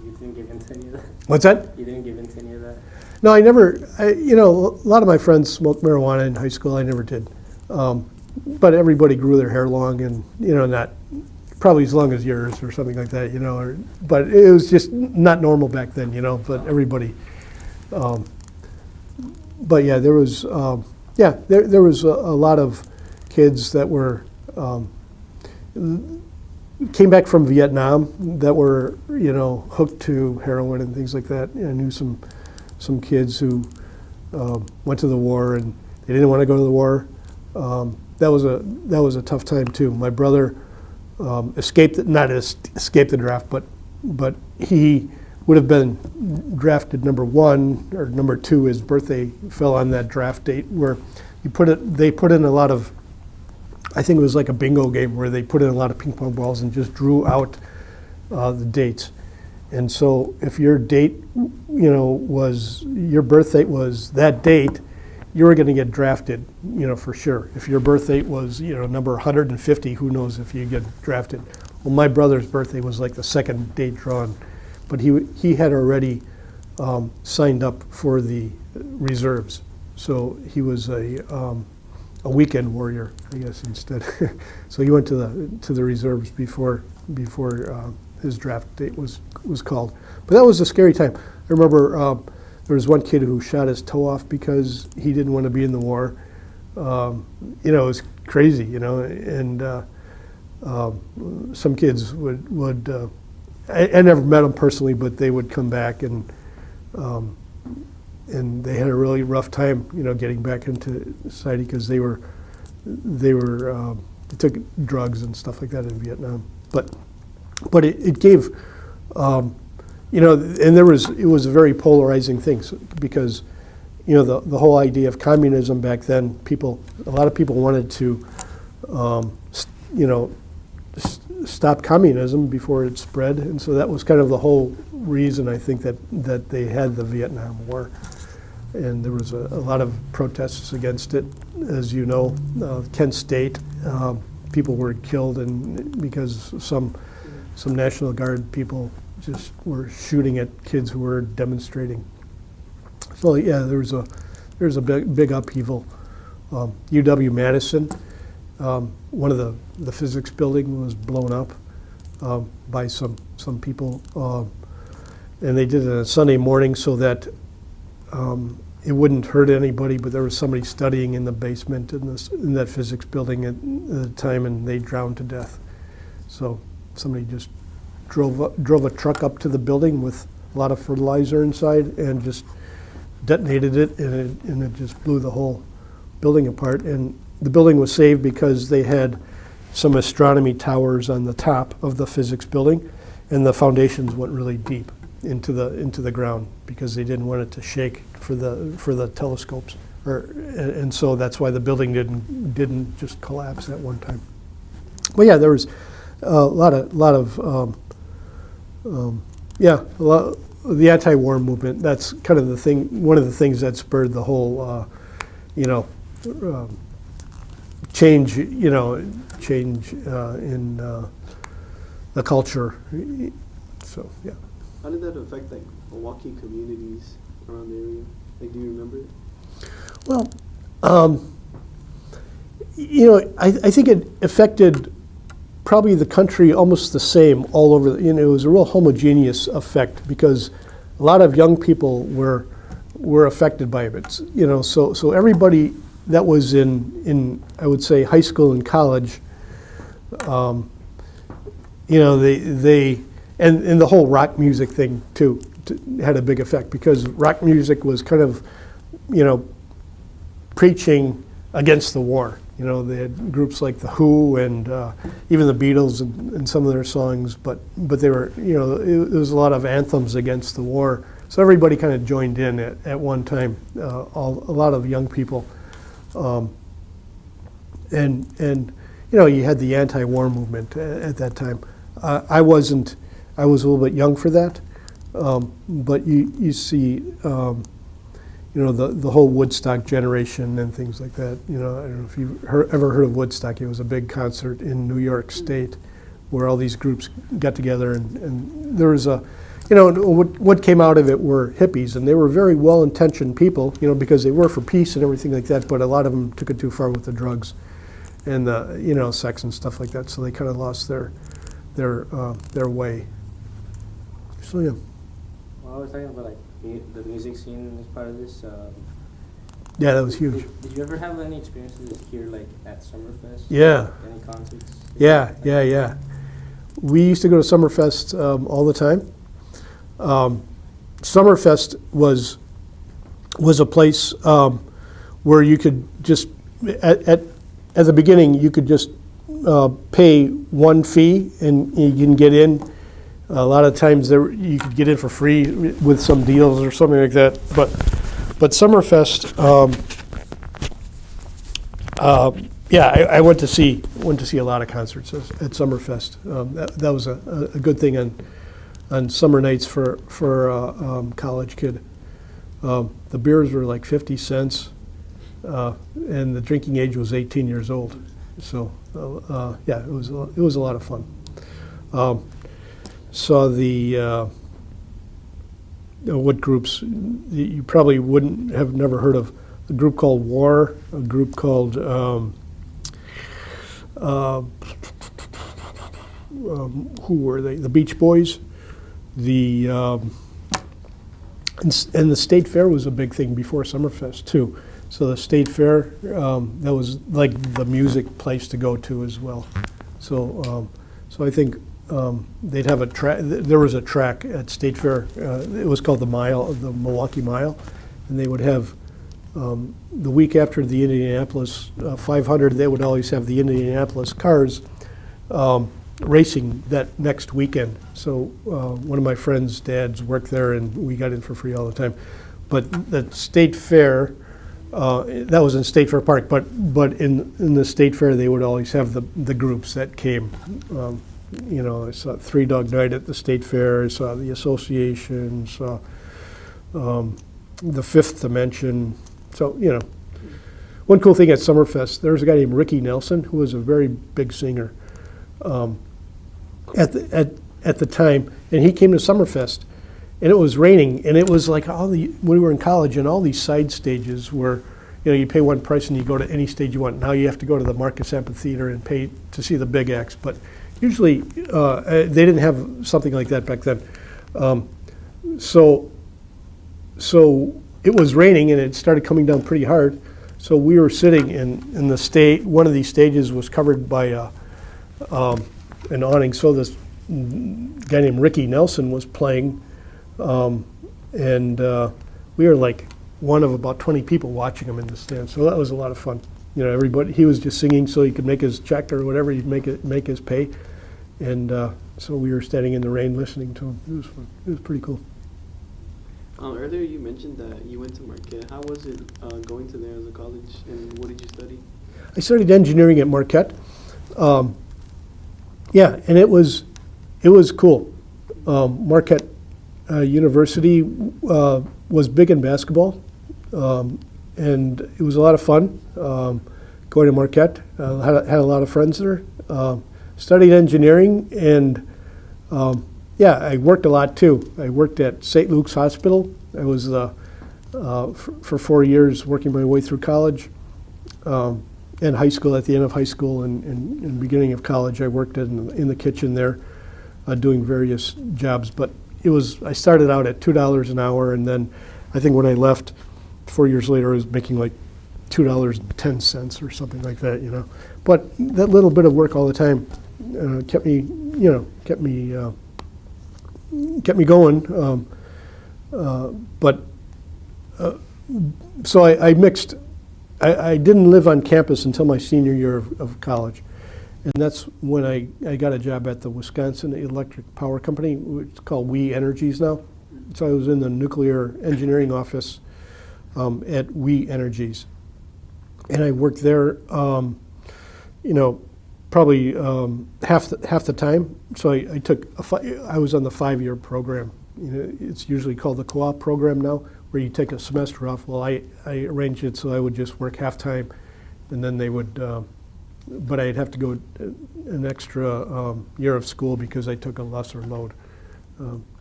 You didn't give in to any of that? What's that? You didn't give in to any of that? No, I never. A lot of my friends smoked marijuana in high school. I never did. But everybody grew their hair long, and not probably as long as yours or something like that. But it was just not normal back then. But everybody. But yeah, there was. There was a lot of kids that were. Came back from Vietnam that were, hooked to heroin and things like that. I knew some kids who went to the war and they didn't want to go to the war. That was a tough time too. My brother escaped the draft, but he would have been drafted number 1 or number 2. His birthday fell on that draft date where they put in a lot of. I think it was like a bingo game where they put in a lot of ping pong balls and just drew out the dates. And so if your date, your birth date was that date, you were going to get drafted, for sure. If your birth date was, number 150, who knows if you get drafted. Well, my brother's birthday was like the second date drawn, but he had already signed up for the reserves. So he was a weekend warrior, I guess, instead. So he went to the reserves before his draft date was called. But that was a scary time. I remember there was one kid who shot his toe off because he didn't want to be in the war. It was crazy, and some kids would I never met them personally, but they would come back and they had a really rough time, getting back into society because they took drugs and stuff like that in Vietnam. But it gave, and it was a very polarizing thing because, the whole idea of communism back then, a lot of people wanted to, stop communism before it spread, and so that was kind of the whole reason I think that they had the Vietnam War, and there was a lot of protests against it, as you know. Kent State, people were killed, and because some National Guard people just were shooting at kids who were demonstrating. So yeah, there was a big upheaval. UW-Madison, one of the physics building was blown up by some people, and they did it on a Sunday morning so that it wouldn't hurt anybody, but there was somebody studying in the basement in that physics building at the time, and they drowned to death. So somebody just drove a truck up to the building with a lot of fertilizer inside and just detonated it, and it just blew the whole building apart. And the building was saved because they had some astronomy towers on the top of the physics building, and the foundations went really deep into the ground because they didn't want it to shake for the telescopes, and so that's why the building didn't just collapse at one time. But yeah, there was a lot of the anti-war movement. That's kind of the thing. One of the things that spurred the whole, change. Change in the culture. So yeah. How did that affect like Milwaukee communities around the area? Like, do you remember it? Well, I think it affected probably the country almost the same all over. It was a real homogeneous effect because a lot of young people were affected by it. So everybody that was in I would say high school and college, they and the whole rock music thing too had a big effect because rock music was kind of, preaching against the war. They had groups like the Who and even the Beatles and some of their songs, but they were, it was a lot of anthems against the war. So everybody kind of joined in at one time, a lot of young people. And you had the anti-war movement at that time. I was a little bit young for that, but you see, the whole Woodstock generation and things like that. I don't know if you've ever heard of Woodstock. It was a big concert in New York State where all these groups got together, and there was what came out of it were hippies, and they were very well-intentioned people, because they were for peace and everything like that, but a lot of them took it too far with the drugs and the, sex and stuff like that, so they kind of lost their way. So yeah. Well, I was talking about the music scene as part of this. Yeah, that was huge. Did you ever have any experiences here, at Summerfest? Yeah. Any concerts? Yeah. We used to go to Summerfest all the time. Summerfest was a place where you could just at the beginning you could just pay one fee and you can get in. A lot of times you could get in for free with some deals or something like that. But Summerfest, I went to see a lot of concerts at Summerfest. That was a good thing on summer nights for a college kid. The beers were like 50 cents, and the drinking age was 18 years old. So it was a lot of fun. Saw the what groups you probably wouldn't have never heard of. A group called War, a group called who were they? The Beach Boys. The and the State Fair was a big thing before Summerfest too. So the State Fair, that was like the music place to go to as well. So I think they'd have a track. There was a track at State Fair. It was called the Milwaukee Mile, and they would have the week after the Indianapolis 500, they would always have the Indianapolis cars racing that next weekend. So one of my friends' dads worked there, and we got in for free all the time. But the state fair, that was in State Fair Park, but in the state fair they would always have the groups that came. You know, I saw Three Dog Night at the state fair, I saw the association, saw the Fifth Dimension. So, you know, one cool thing at Summerfest, there was a guy named Ricky Nelson who was a very big singer at the time, and he came to Summerfest. And it was raining, and it was like when we were in college, and all these side stages where, you know, you pay one price and you go to any stage you want. Now you have to go to the Marcus Amphitheater and pay to see the big acts. But usually they didn't have something like that back then. So it was raining, and it started coming down pretty hard. So we were sitting in the stage. One of these stages was covered by an awning. So this guy named Ricky Nelson was playing. We were like one of about 20 people watching him in the stand, so that was a lot of fun. You know, everybody, he was just singing so he could make his check or whatever, he'd make his pay, and so we were standing in the rain listening to him. It was fun. It was pretty cool. Earlier you mentioned that you went to Marquette. How was it going to there as a college, and what did you study? I studied engineering at Marquette. Yeah, and it was cool. Marquette University was big in basketball, and it was a lot of fun going to Marquette. Had a lot of friends there. Studied engineering, and yeah, I worked a lot too. I worked at St. Luke's Hospital. I was for 4 years working my way through college and high school. At the end of high school and beginning of college, I worked in the kitchen there, doing various jobs. But I started out at $2 an hour, and then I think when I left 4 years later, I was making like $2.10 or something like that, you know. But that little bit of work all the time kept me going. So I mixed. I didn't live on campus until my senior year of college. And that's when I got a job at the Wisconsin Electric Power Company, which is called WE Energies now. So I was in the nuclear engineering office at WE Energies. And I worked there, you know, probably half the time. So I was on the 5-year program. You know, it's usually called the co-op program now, where you take a semester off. Well, I arranged it so I would just work half-time, and then they would, but I'd have to go an extra year of school because I took a lesser load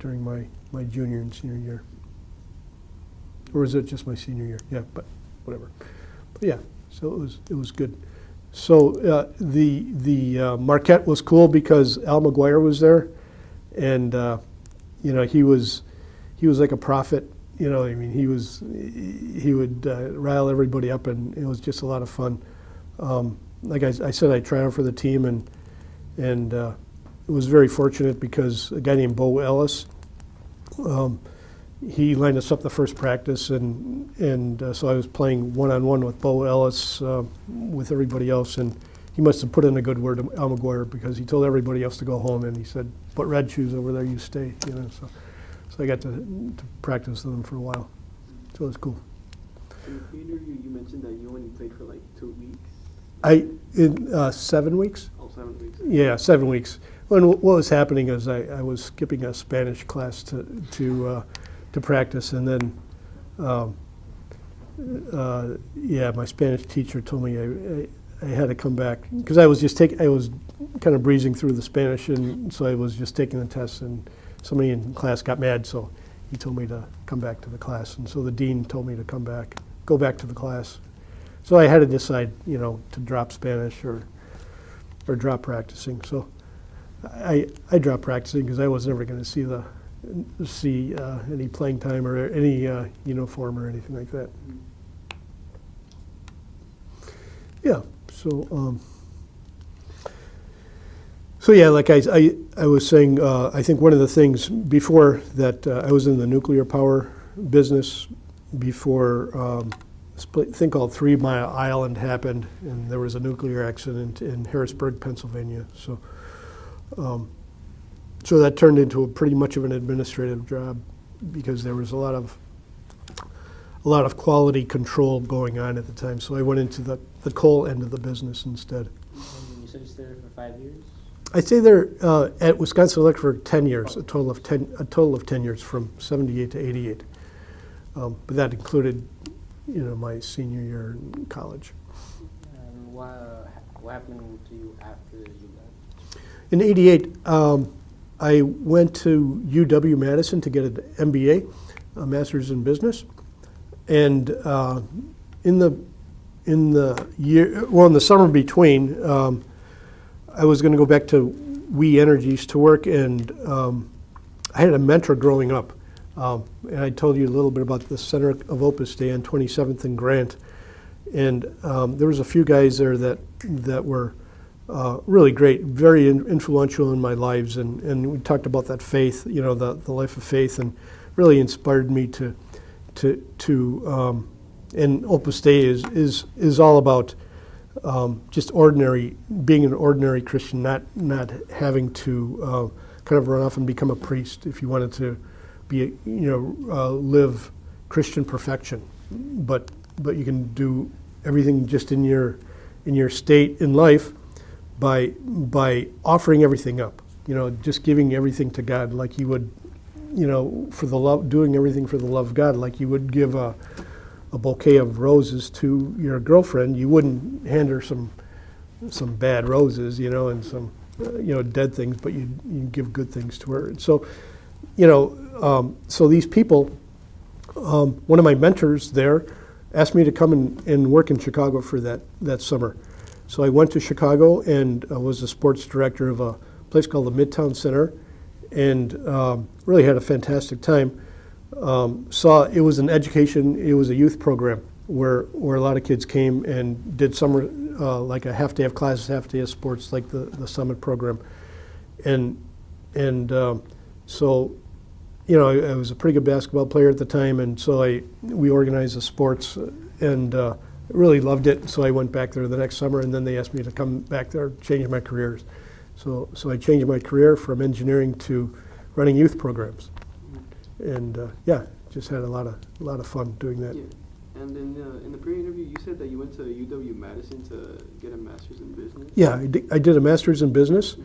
during my junior and senior year. Or is it just my senior year? Yeah, but whatever. But yeah, so it was good. So the Marquette was cool because Al McGuire was there, and you know, he was like a prophet. You know, I mean, he would rile everybody up, and it was just a lot of fun. Like I said, I tried out for the team, and it was very fortunate because a guy named Bo Ellis, he lined us up the first practice, and so I was playing one-on-one with Bo Ellis with everybody else, and he must have put in a good word to Al McGuire because he told everybody else to go home, and he said, "Put red shoes over there, you stay." You know, so I got to practice with them for a while, so it was cool. In the theater, you mentioned that you only played for like 2 weeks. In 7 weeks. Oh, 7 weeks. Yeah, 7 weeks. When what was happening is I was skipping a Spanish class to practice, and then yeah, my Spanish teacher told me I had to come back because I was kind of breezing through the Spanish, and so I was just taking the tests, and somebody in class got mad, so he told me to come back to the class, and so the dean told me to go back to the class. So I had to decide, you know, to drop Spanish or drop practicing. So I dropped practicing because I was never going to see any playing time or any uniform or anything like that. Yeah. So yeah, like I was saying, I think one of the things before that I was in the nuclear power business a thing called 3 Mile Island happened, and there was a nuclear accident in Harrisburg, Pennsylvania. So that turned into a pretty much of an administrative job because there was a lot of quality control going on at the time. So I went into the coal end of the business instead. And you said you stayed there for 5 years? I stayed there at Wisconsin Electric for 10 years, a total of 10 years from 78 to 88. But that included, my senior year in college. And what happened to you after you left? In 88, I went to UW-Madison to get an MBA, a master's in business. And in the summer between, I was going to go back to We Energies to work, and I had a mentor growing up. And I told you a little bit about the Center of Opus Day on 27th and Grant. And there was a few guys there that were really great, very influential in my lives. And we talked about that faith, the life of faith, and really inspired me to and Opus Dei is all about just being an ordinary Christian, not having to kind of run off and become a priest if you wanted to be, live Christian perfection, but you can do everything just in your state in life by offering everything up, just giving everything to God like you would, for the love, doing everything for the love of God, like you would give a bouquet of roses to your girlfriend. You wouldn't hand her some bad roses, and some, dead things, but you give good things to her. And so, so these people, one of my mentors there asked me to come and work in Chicago for that summer. So I went to Chicago and was the sports director of a place called the Midtown Center, and really had a fantastic time. It was an education, it was a youth program where a lot of kids came and did summer, like a half day of classes, half day of sports, like the Summit program. And so, I was a pretty good basketball player at the time, and so we organized the sports and really loved it. So I went back there the next summer, and then they asked me to come back there, change my careers. So I changed my career from engineering to running youth programs. And just had a lot of fun doing that. Yeah. And in the pre-interview, you said that you went to UW-Madison to get a master's in business? Yeah, I did a master's in business,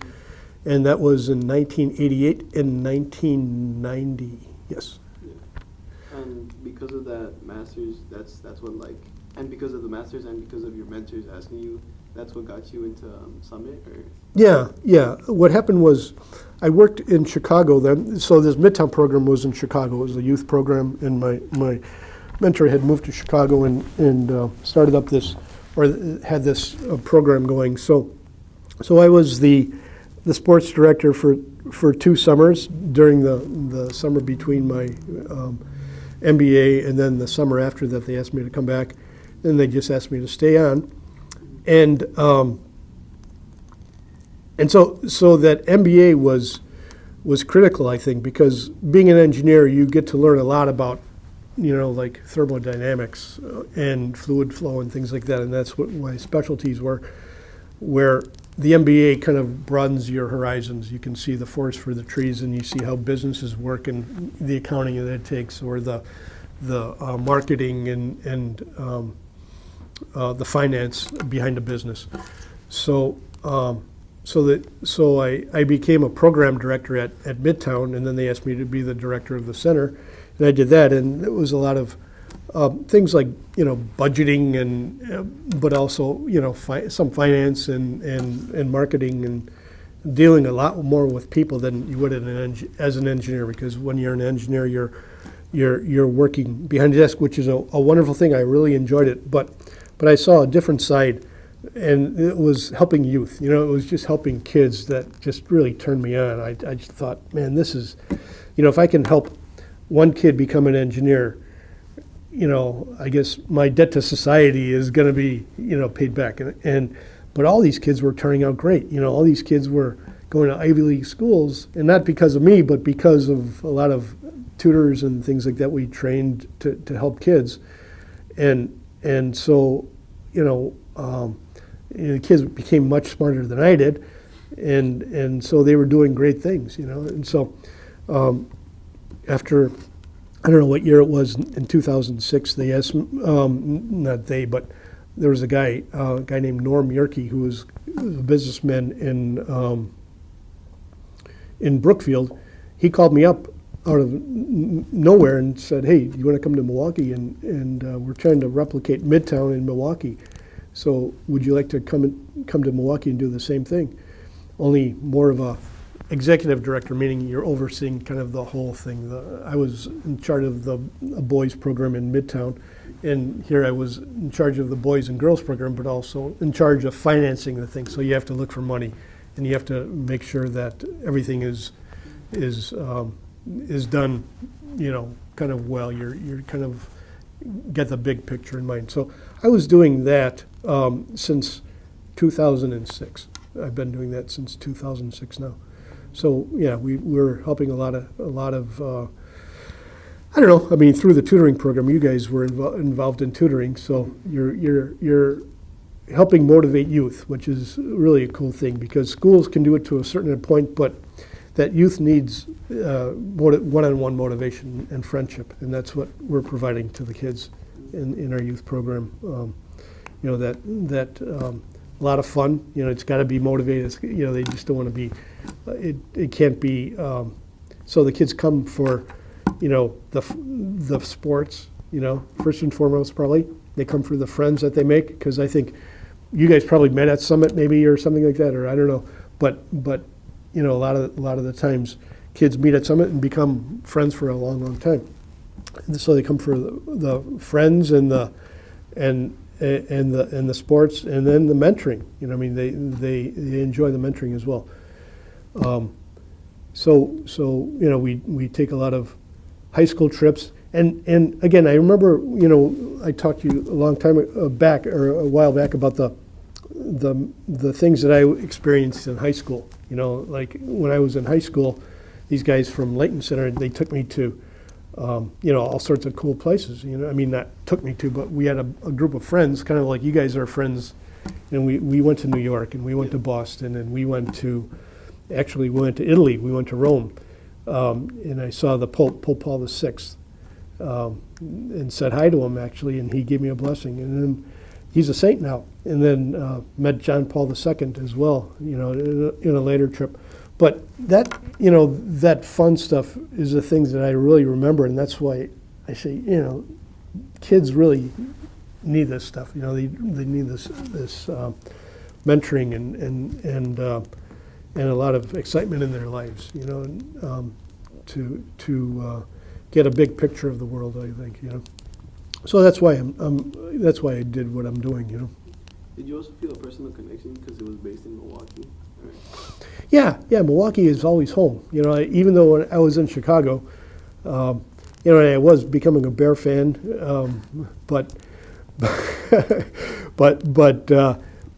and that was in 1988 and 1990, yes. Yeah. And because of that master's, that's what and because of the master's and because of your mentors asking you, that's what got you into Summit? Or? Yeah. What happened was I worked in Chicago then. So this Midtown program was in Chicago. It was a youth program, and my mentor had moved to Chicago and started up had this program going. So I was the sports director for 2 summers during the summer between my MBA, and then the summer after that they asked me to come back, and they just asked me to stay on. And so that MBA was critical, I think, because being an engineer, you get to learn a lot about, like thermodynamics and fluid flow and things like that, and that's what my specialties were, where the MBA kind of broadens your horizons. You can see the forest for the trees, and you see how businesses work and the accounting that it takes, or the marketing and the finance behind a business. So I became a program director at Midtown, and then they asked me to be the director of the center, and I did that. And it was a lot of things like budgeting and but also some finance and marketing, and dealing a lot more with people than you would as an engineer, because when you're an engineer, you're working behind a desk, which is a wonderful thing. I really enjoyed it, but I saw a different side, and it was helping youth. It was just helping kids that just really turned me on. I just thought, man, this is, if I can help one kid become an engineer, I guess my debt to society is going to be, paid back. But all these kids were turning out great. All these kids were going to Ivy League schools, and not because of me, but because of a lot of tutors and things like that we trained to help kids. And so, the kids became much smarter than I did, and so they were doing great things, And so after, I don't know what year it was, in 2006, they asked, not they, but there was a guy named Norm Yerke, who was a businessman in Brookfield. He called me up out of nowhere and said, "Hey, you want to come to Milwaukee? And we're trying to replicate Midtown in Milwaukee. So would you like to come to Milwaukee and do the same thing? Only more of a executive director, meaning you're overseeing kind of the whole thing. I was in charge of the boys program in Midtown, and here I was in charge of the boys and girls program, but also in charge of financing the thing. So you have to look for money, and you have to make sure that everything is done, kind of well. You're kind of get the big picture in mind. So I was doing that since 2006. I've been doing that since 2006 now. So yeah, we're helping a lot of I don't know. I mean, through the tutoring program, you guys were involved in tutoring. So you're helping motivate youth, which is really a cool thing, because schools can do it to a certain point, but that youth needs one-on-one motivation and friendship, and that's what we're providing to the kids in our youth program. A lot of fun. It's got to be motivated. They just don't want to be. It can't be. So the kids come for, the sports. First and foremost, probably they come for the friends that they make, because I think you guys probably met at Summit maybe or something like that, or I don't know. But a lot of the times kids meet at Summit and become friends for a long, long time. And so they come for the friends and the sports, and then the mentoring. They enjoy the mentoring as well. So we take a lot of high school trips, and again, I remember, I talked to you a long time back, or a while back, about the things that I experienced in high school. Like when I was in high school, these guys from Layton Center, they took me to all sorts of cool places. Not took me to, but we had a group of friends, kind of like you guys are friends, and we went to New York, and we went to Boston, and we went to Italy, we went to Rome, and I saw the Pope Paul VI, and said hi to him, actually, and he gave me a blessing, and then he's a saint now, and then met John Paul II as well, in a later trip. But that, that fun stuff is the things that I really remember, and that's why I say, kids really need this stuff. They need this mentoring and a lot of excitement in their lives. To get a big picture of the world, I think. So that's why that's why I did what I'm doing. Did you also feel a personal connection because it was based in Milwaukee? Right. Yeah, Milwaukee is always home. Even though when I was in Chicago, I was becoming a Bear fan, but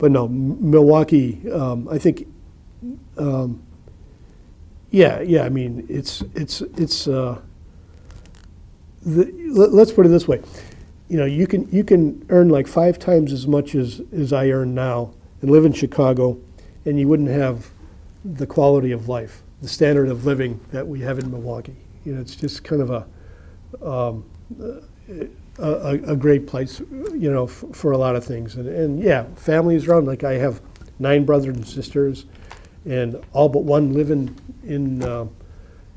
no, Milwaukee. I think, yeah. I mean, it's. Let's put it this way. You can earn like 5 times as much as I earn now and live in Chicago, and you wouldn't have the quality of life, the standard of living that we have in Milwaukee. It's just kind of a great place, for a lot of things. And yeah, families around. Like I have 9 brothers and sisters, and all but one live in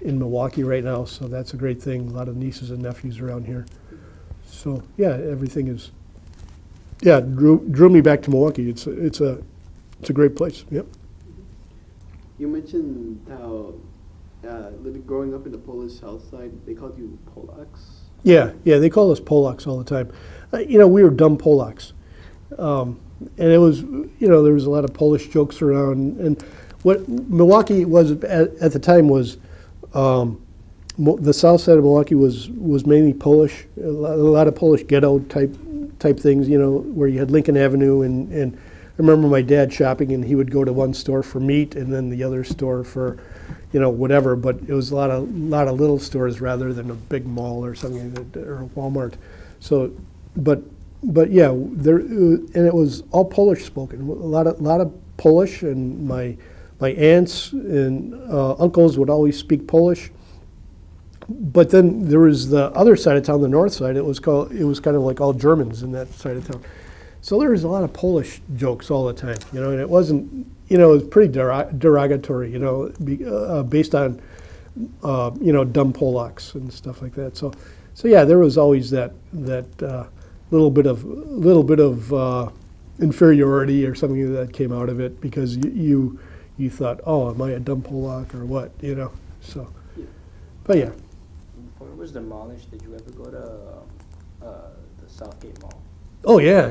Milwaukee right now. So that's a great thing. A lot of nieces and nephews around here. So yeah, everything is. Yeah, drew me back to Milwaukee. It's a great place. Yep. You mentioned how growing up in the Polish South Side, they called you Polacks. Yeah, they call us Polacks all the time. We were dumb Polacks, and it was, there was a lot of Polish jokes around. And what Milwaukee was at the time was, the South Side of Milwaukee was mainly Polish. A lot of Polish ghetto type things, where you had Lincoln Avenue and remember my dad shopping, and he would go to one store for meat and then the other store for, whatever. But it was a lot of little stores rather than a big mall or something or a Walmart. So, but yeah, and it was all Polish spoken. A lot of Polish, and my aunts and uncles would always speak Polish. But then there was the other side of town, the north side. It was kind of like all Germans in that side of town. So there was a lot of Polish jokes all the time, and it wasn't, it was pretty derogatory, based on, dumb Polacks and stuff like that. So yeah, there was always that little bit of inferiority or something that came out of it because you thought, oh, am I a dumb Polak or what, So, but yeah. Before it was demolished, did you ever go to the Southgate Mall? Oh, yeah.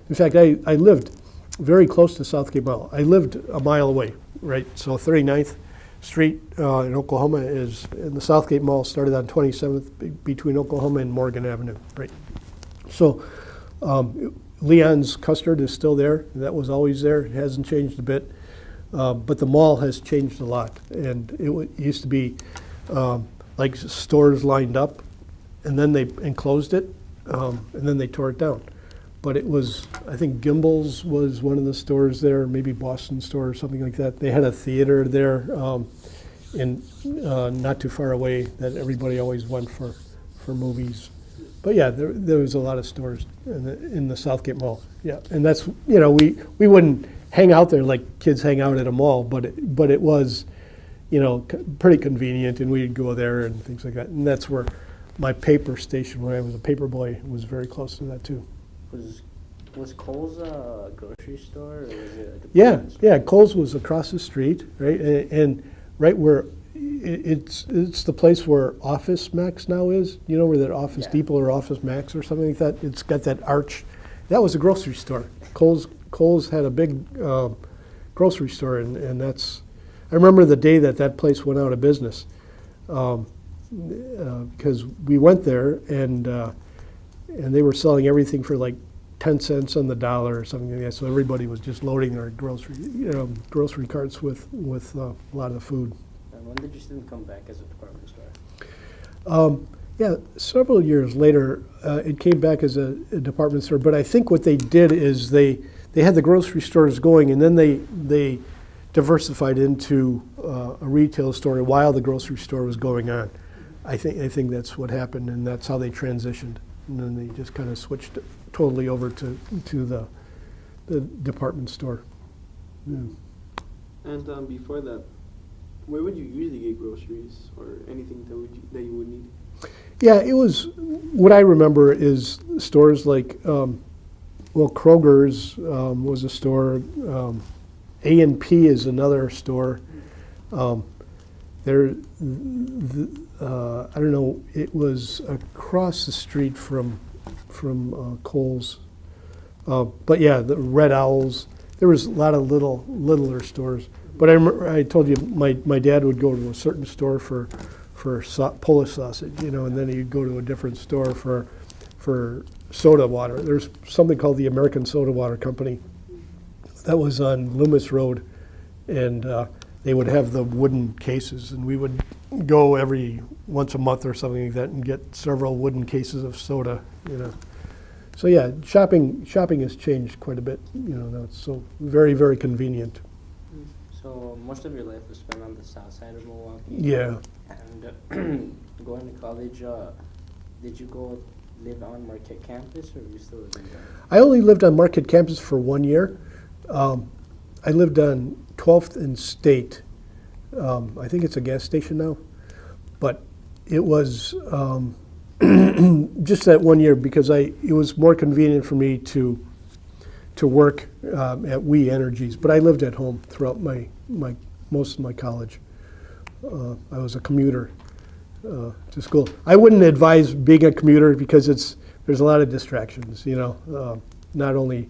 In fact, I lived very close to Southgate Mall. I lived a mile away, right? So 39th Street in Oklahoma and the Southgate Mall started on 27th between Oklahoma and Morgan Avenue, right? So Leon's Custard is still there. That was always there. It hasn't changed a bit. But the mall has changed a lot. And it used to be like stores lined up, and then they enclosed it, and then they tore it down. But it was, I think Gimbel's was one of the stores there, maybe Boston store or something like that. They had a theater there not too far away that everybody always went for movies. But yeah, there was a lot of stores in the Southgate Mall. Yeah, and that's, we wouldn't hang out there like kids hang out at a mall, but it was, pretty convenient, and we'd go there and things like that. And that's where my paper station, when I was a paper boy, was very close to that too. Was Kohl's a grocery store, or was it a department store? Yeah. Kohl's was across the street, right, and right where it's the place where Office Max now is. Where that Office Depot or Office Max or something like that. It's got that arch. That was a grocery store. Kohl's had a big grocery store, and that's. I remember the day that place went out of business, because we went there and they were selling everything for like 10 cents on the dollar or something like that. So everybody was just loading their grocery carts with a lot of the food. And when did you see them come back as a department store? Yeah, several years later, it came back as a department store. But I think what they did is they had the grocery stores going, and then they diversified into a retail store while the grocery store was going on. I think that's what happened, and that's how they transitioned. And then they just kind of switched totally over to the department store. Yeah. And before that, where would you usually get groceries or anything that you would need? Yeah, it was, what I remember is stores like, Kroger's was a store. A&P is another store. I don't know, it was across the street from Kohl's. But yeah, the Red Owls. There was a lot of littler stores. But I remember, I told you my dad would go to a certain store for Polish sausage, and then he'd go to a different store for soda water. There's something called the American Soda Water Company. That was on Loomis Road, and they would have the wooden cases, and we would go every once a month or something like that and get several wooden cases of soda, So yeah, shopping has changed quite a bit, now it's so very, very convenient. So most of your life was spent on the south side of Milwaukee? Yeah. And going to college, did you go live on Marquette campus, or were you still living there? I only lived on Marquette campus for 1 year. I lived on 12th and State. I think it's a gas station now, but it was just that 1 year because it was more convenient for me to work at We Energies. But I lived at home throughout most of my college. I was a commuter to school. I wouldn't advise being a commuter because there's a lot of distractions. Not only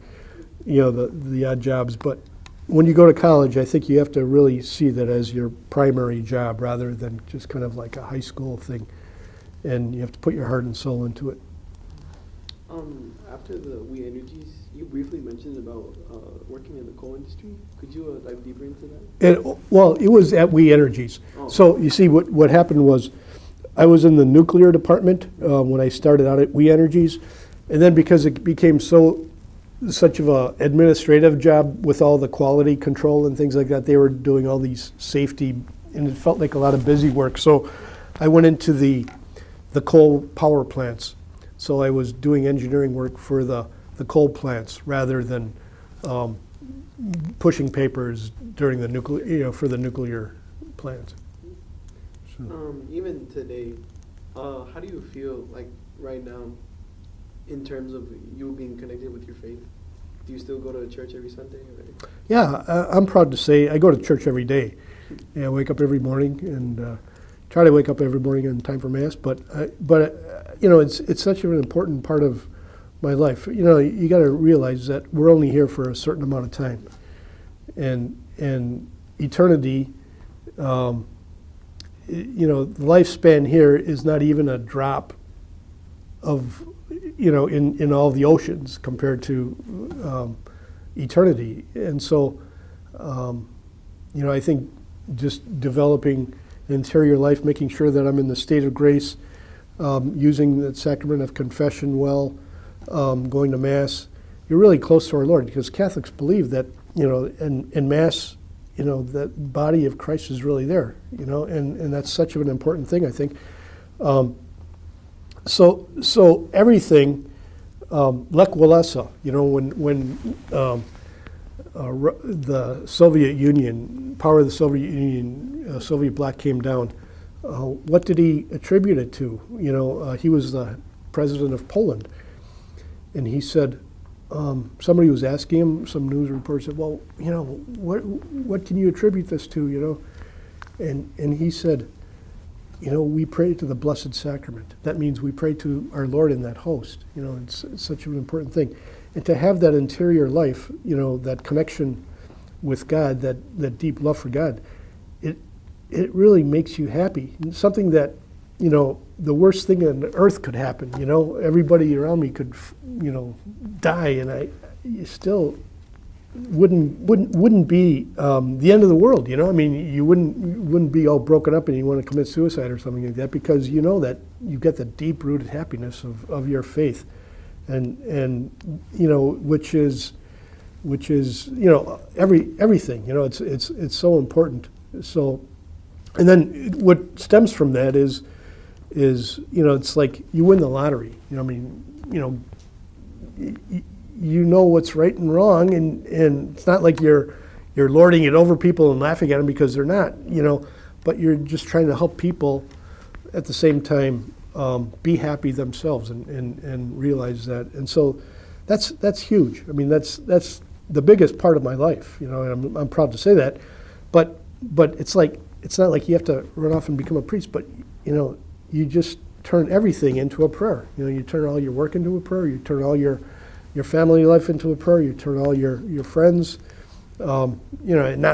the odd jobs, but when you go to college, I think you have to really see that as your primary job rather than just kind of like a high school thing, and you have to put your heart and soul into it. After the We Energies, you briefly mentioned about working in the coal industry. Could you dive deeper into that? Well, it was at We Energies. Oh. So you see, what happened was, I was in the nuclear department when I started out at We Energies, and then because it became such of a administrative job with all the quality control and things like that, they were doing all these safety, and it felt like a lot of busy work. So I went into the coal power plants. So I was doing engineering work for the coal plants rather than pushing papers during the nuclear, for the nuclear plants. So. Even today, how do you feel like right now in terms of you being connected with your faith? Do you still go to church every Sunday? Or? Yeah, I'm proud to say I go to church every day. Yeah, I wake up every morning and try to wake up every morning in time for Mass. But it's such an important part of my life. You got to realize that we're only here for a certain amount of time, and eternity. The lifespan here is not even a drop of, in all the oceans compared to eternity. And so, I think just developing an interior life, making sure that I'm in the state of grace, using the sacrament of confession well, going to Mass, you're really close to our Lord, because Catholics believe that, in Mass, that body of Christ is really there, and that's such an important thing, I think. So everything, lek walesa, when the Soviet Union, power of the Soviet Union, Soviet bloc came down, what did he attribute it to? He was the president of Poland, and he said, somebody was asking him, some news reporter said, well, what can you attribute this to, And he said, we pray to the Blessed Sacrament. That means we pray to our Lord in that host. It's such an important thing. And to have that interior life, that connection with God, that deep love for God, it really makes you happy. And something that, the worst thing on earth could happen, everybody around me could, die, and I still wouldn't be the end of the world, you wouldn't be all broken up and you want to commit suicide or something like that, because that you get the deep-rooted happiness of your faith, and which is everything, it's so important. So, and then what stems from that is it's like you win the lottery. You know what's right and wrong, and it's not like you're lording it over people and laughing at them because they're not, but you're just trying to help people at the same time be happy themselves and realize that. And so that's huge. That's the biggest part of my life, and I'm proud to say that. But it's not like you have to run off and become a priest, but you just turn everything into a prayer. You turn all your work into a prayer. You turn all your family life into a prayer. You turn all your friends. Not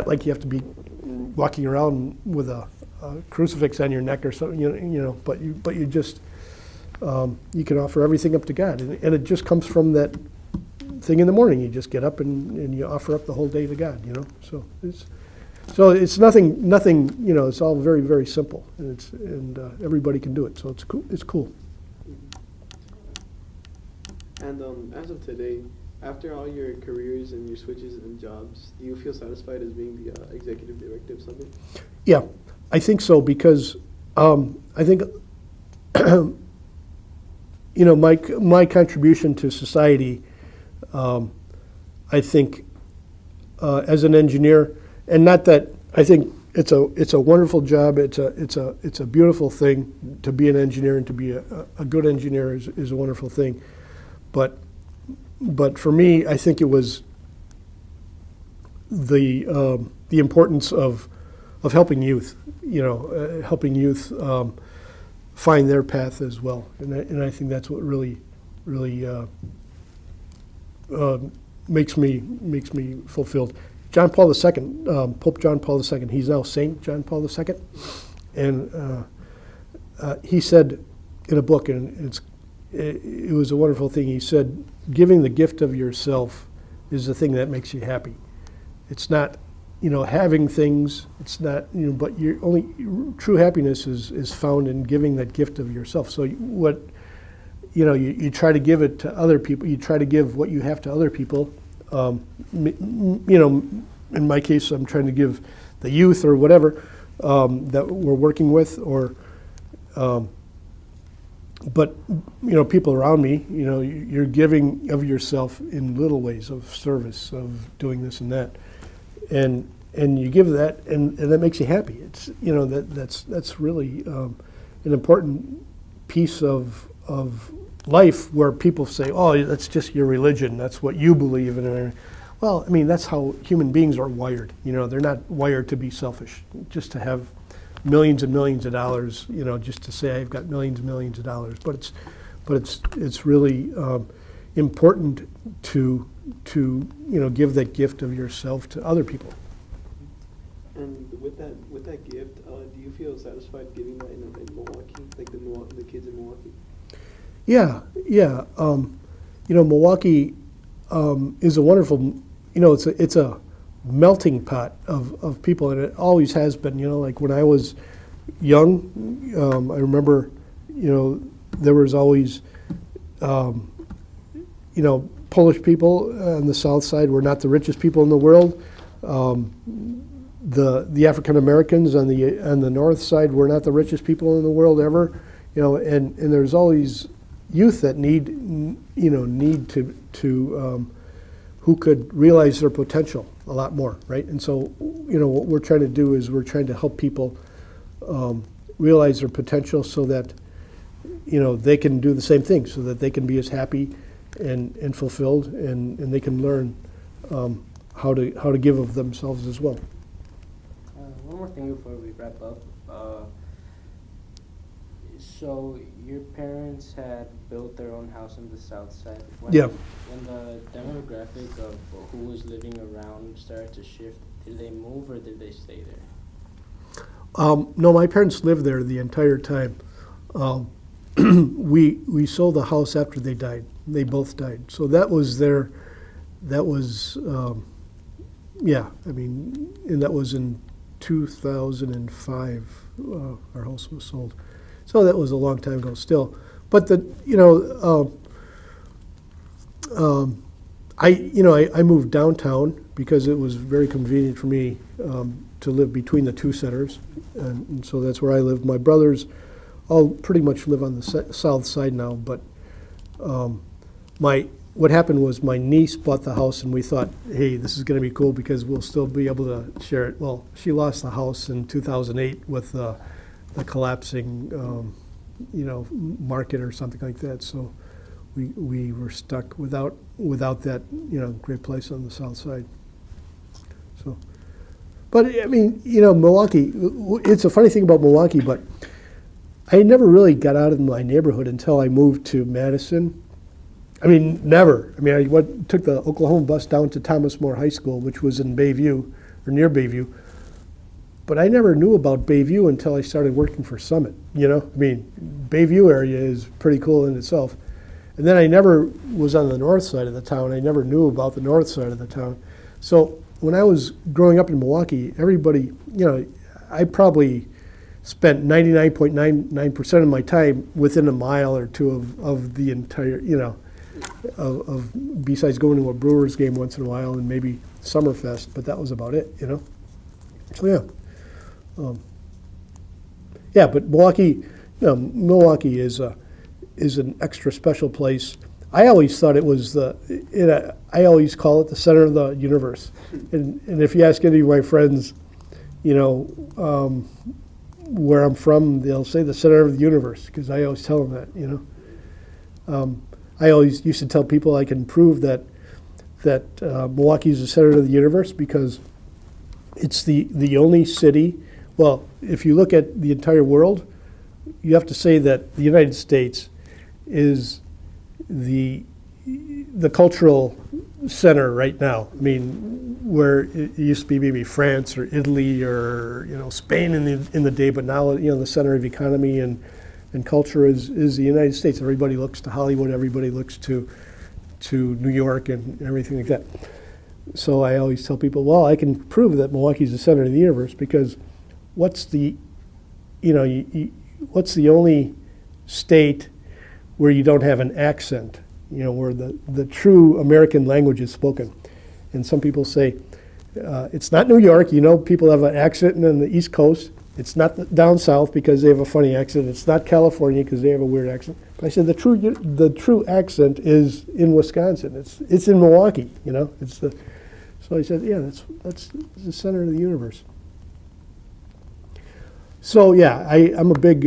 like you have to be walking around with a crucifix on your neck or something. But you just you can offer everything up to God, and it just comes from that thing in the morning. You just get up and you offer up the whole day to God. So it's nothing. It's all very, very simple, and everybody can do it. So it's cool. It's cool. And as of today, after all your careers and your switches and jobs, do you feel satisfied as being the executive director of Summit? Yeah, I think so, because I think my contribution to society. I think as an engineer. And not that I think it's a wonderful job. It's a beautiful thing to be an engineer, and to be a good engineer is a wonderful thing. But for me, I think it was the importance of helping youth. Helping youth find their path as well. And I think that's what really makes me fulfilled. John Paul II, Pope John Paul II, he's now Saint John Paul II, and he said in a book, and it was a wonderful thing. He said, giving the gift of yourself is the thing that makes you happy. It's not, having things. It's not, but your only true happiness is found in giving that gift of yourself. So what, you try to give it to other people. You try to give what you have to other people. In my case, I'm trying to give the youth or whatever that we're working with, or, but people around me, you're giving of yourself in little ways of service, of doing this and that, and you give that, and that makes you happy. It's that's really an important piece of life, where people say, oh, that's just your religion, that's what you believe in. Well, I mean, that's how human beings are wired. They're not wired to be selfish, just to have millions and millions of dollars, just to say I've got millions and millions of dollars. But it's really important to give that gift of yourself to other people. And with that gift, do you feel satisfied giving that in Milwaukee, like the kids in Milwaukee? Yeah. Milwaukee is a wonderful, it's a melting pot of people, and it always has been. Like when I was young, I remember, there was always, Polish people on the South Side were not the richest people in the world. The African Americans on the North Side were not the richest people in the world ever. And there's always youth that need to who could realize their potential a lot more, right? And so, what we're trying to do is we're trying to help people realize their potential, so that they can do the same thing, so that they can be as happy and fulfilled, and they can learn how to give of themselves as well. One more thing before we wrap up. So your parents had built their own house on the South Side. Yeah. When the demographic of who was living around started to shift, did they move or did they stay there? No, my parents lived there the entire time. We sold the house after they died. They both died. So that was and that was in 2005, our house was sold. So that was a long time ago still. But I moved downtown because it was very convenient for me to live between the two centers, and so that's where I live. My brothers all pretty much live on the South Side now, but what happened was my niece bought the house, and we thought, hey, this is going to be cool because we'll still be able to share it. Well, she lost the house in 2008 with the collapsing, market or something like that. So we were stuck without that, great place on the South Side. So, but I mean, Milwaukee. It's a funny thing about Milwaukee, but I never really got out of my neighborhood until I moved to Madison. I mean, never. I mean, I took the Oklahoma bus down to Thomas More High School, which was in Bayview, or near Bayview. But I never knew about Bayview until I started working for Summit, I mean, Bayview area is pretty cool in itself. And then I never was on the north side of the town. I never knew about the north side of the town. So when I was growing up in Milwaukee, everybody, I probably spent 99.99% of my time within a mile or two of the entire, of besides going to a Brewers game once in a while and maybe Summerfest, but that was about it, So yeah. But Milwaukee is an extra special place. I always thought it was I always call it the center of the universe. And if you ask any of my friends, where I'm from, they'll say the center of the universe, because I always tell them that, I always used to tell people I can prove that Milwaukee is the center of the universe because it's the only city. Well, if you look at the entire world, you have to say that the United States is the cultural center right now. I mean, where it used to be maybe France or Italy or Spain in the day, but now the center of economy and and culture is the United States. Everybody looks to Hollywood, everybody looks to New York and everything like that. So I always tell people, well, I can prove that Milwaukee's the center of the universe because what's the, what's the only state where you don't have an accent, where the true American language is spoken? And some people say, it's not New York, people have an accent on the East Coast. It's not down south because they have a funny accent. It's not California because they have a weird accent. But I said the true accent is in Wisconsin. It's in Milwaukee. It's the. So I said, yeah, that's the center of the universe. So yeah, I'm a big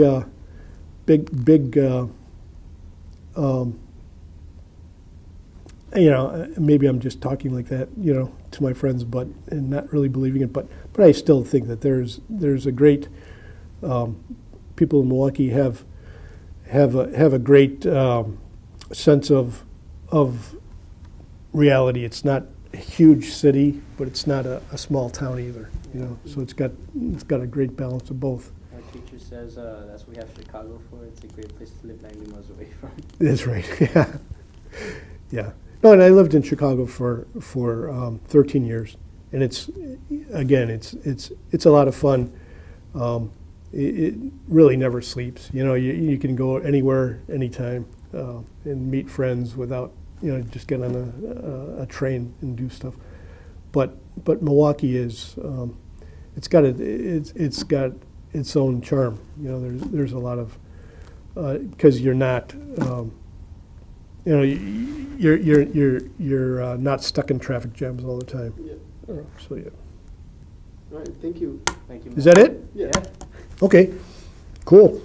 maybe I'm just talking like that, to my friends, and not really believing it, but I still think that there's a great people in Milwaukee have a great sense of reality. It's not a huge city, but it's not a small town either. So it's got a great balance of both. Our teacher says that's what we have Chicago for. It's a great place to live 90 miles away from. That's right. Yeah, yeah. No, and I lived in Chicago for 13 years, and it's a lot of fun. It really never sleeps. You can go anywhere, anytime, and meet friends without just get on a train and do stuff. But Milwaukee is it's got its own charm. There's a lot of because you're not. You're not stuck in traffic jams all the time. Yeah. So yeah. All right. Thank you. Thank you. Is that it? Yeah. Okay. Cool.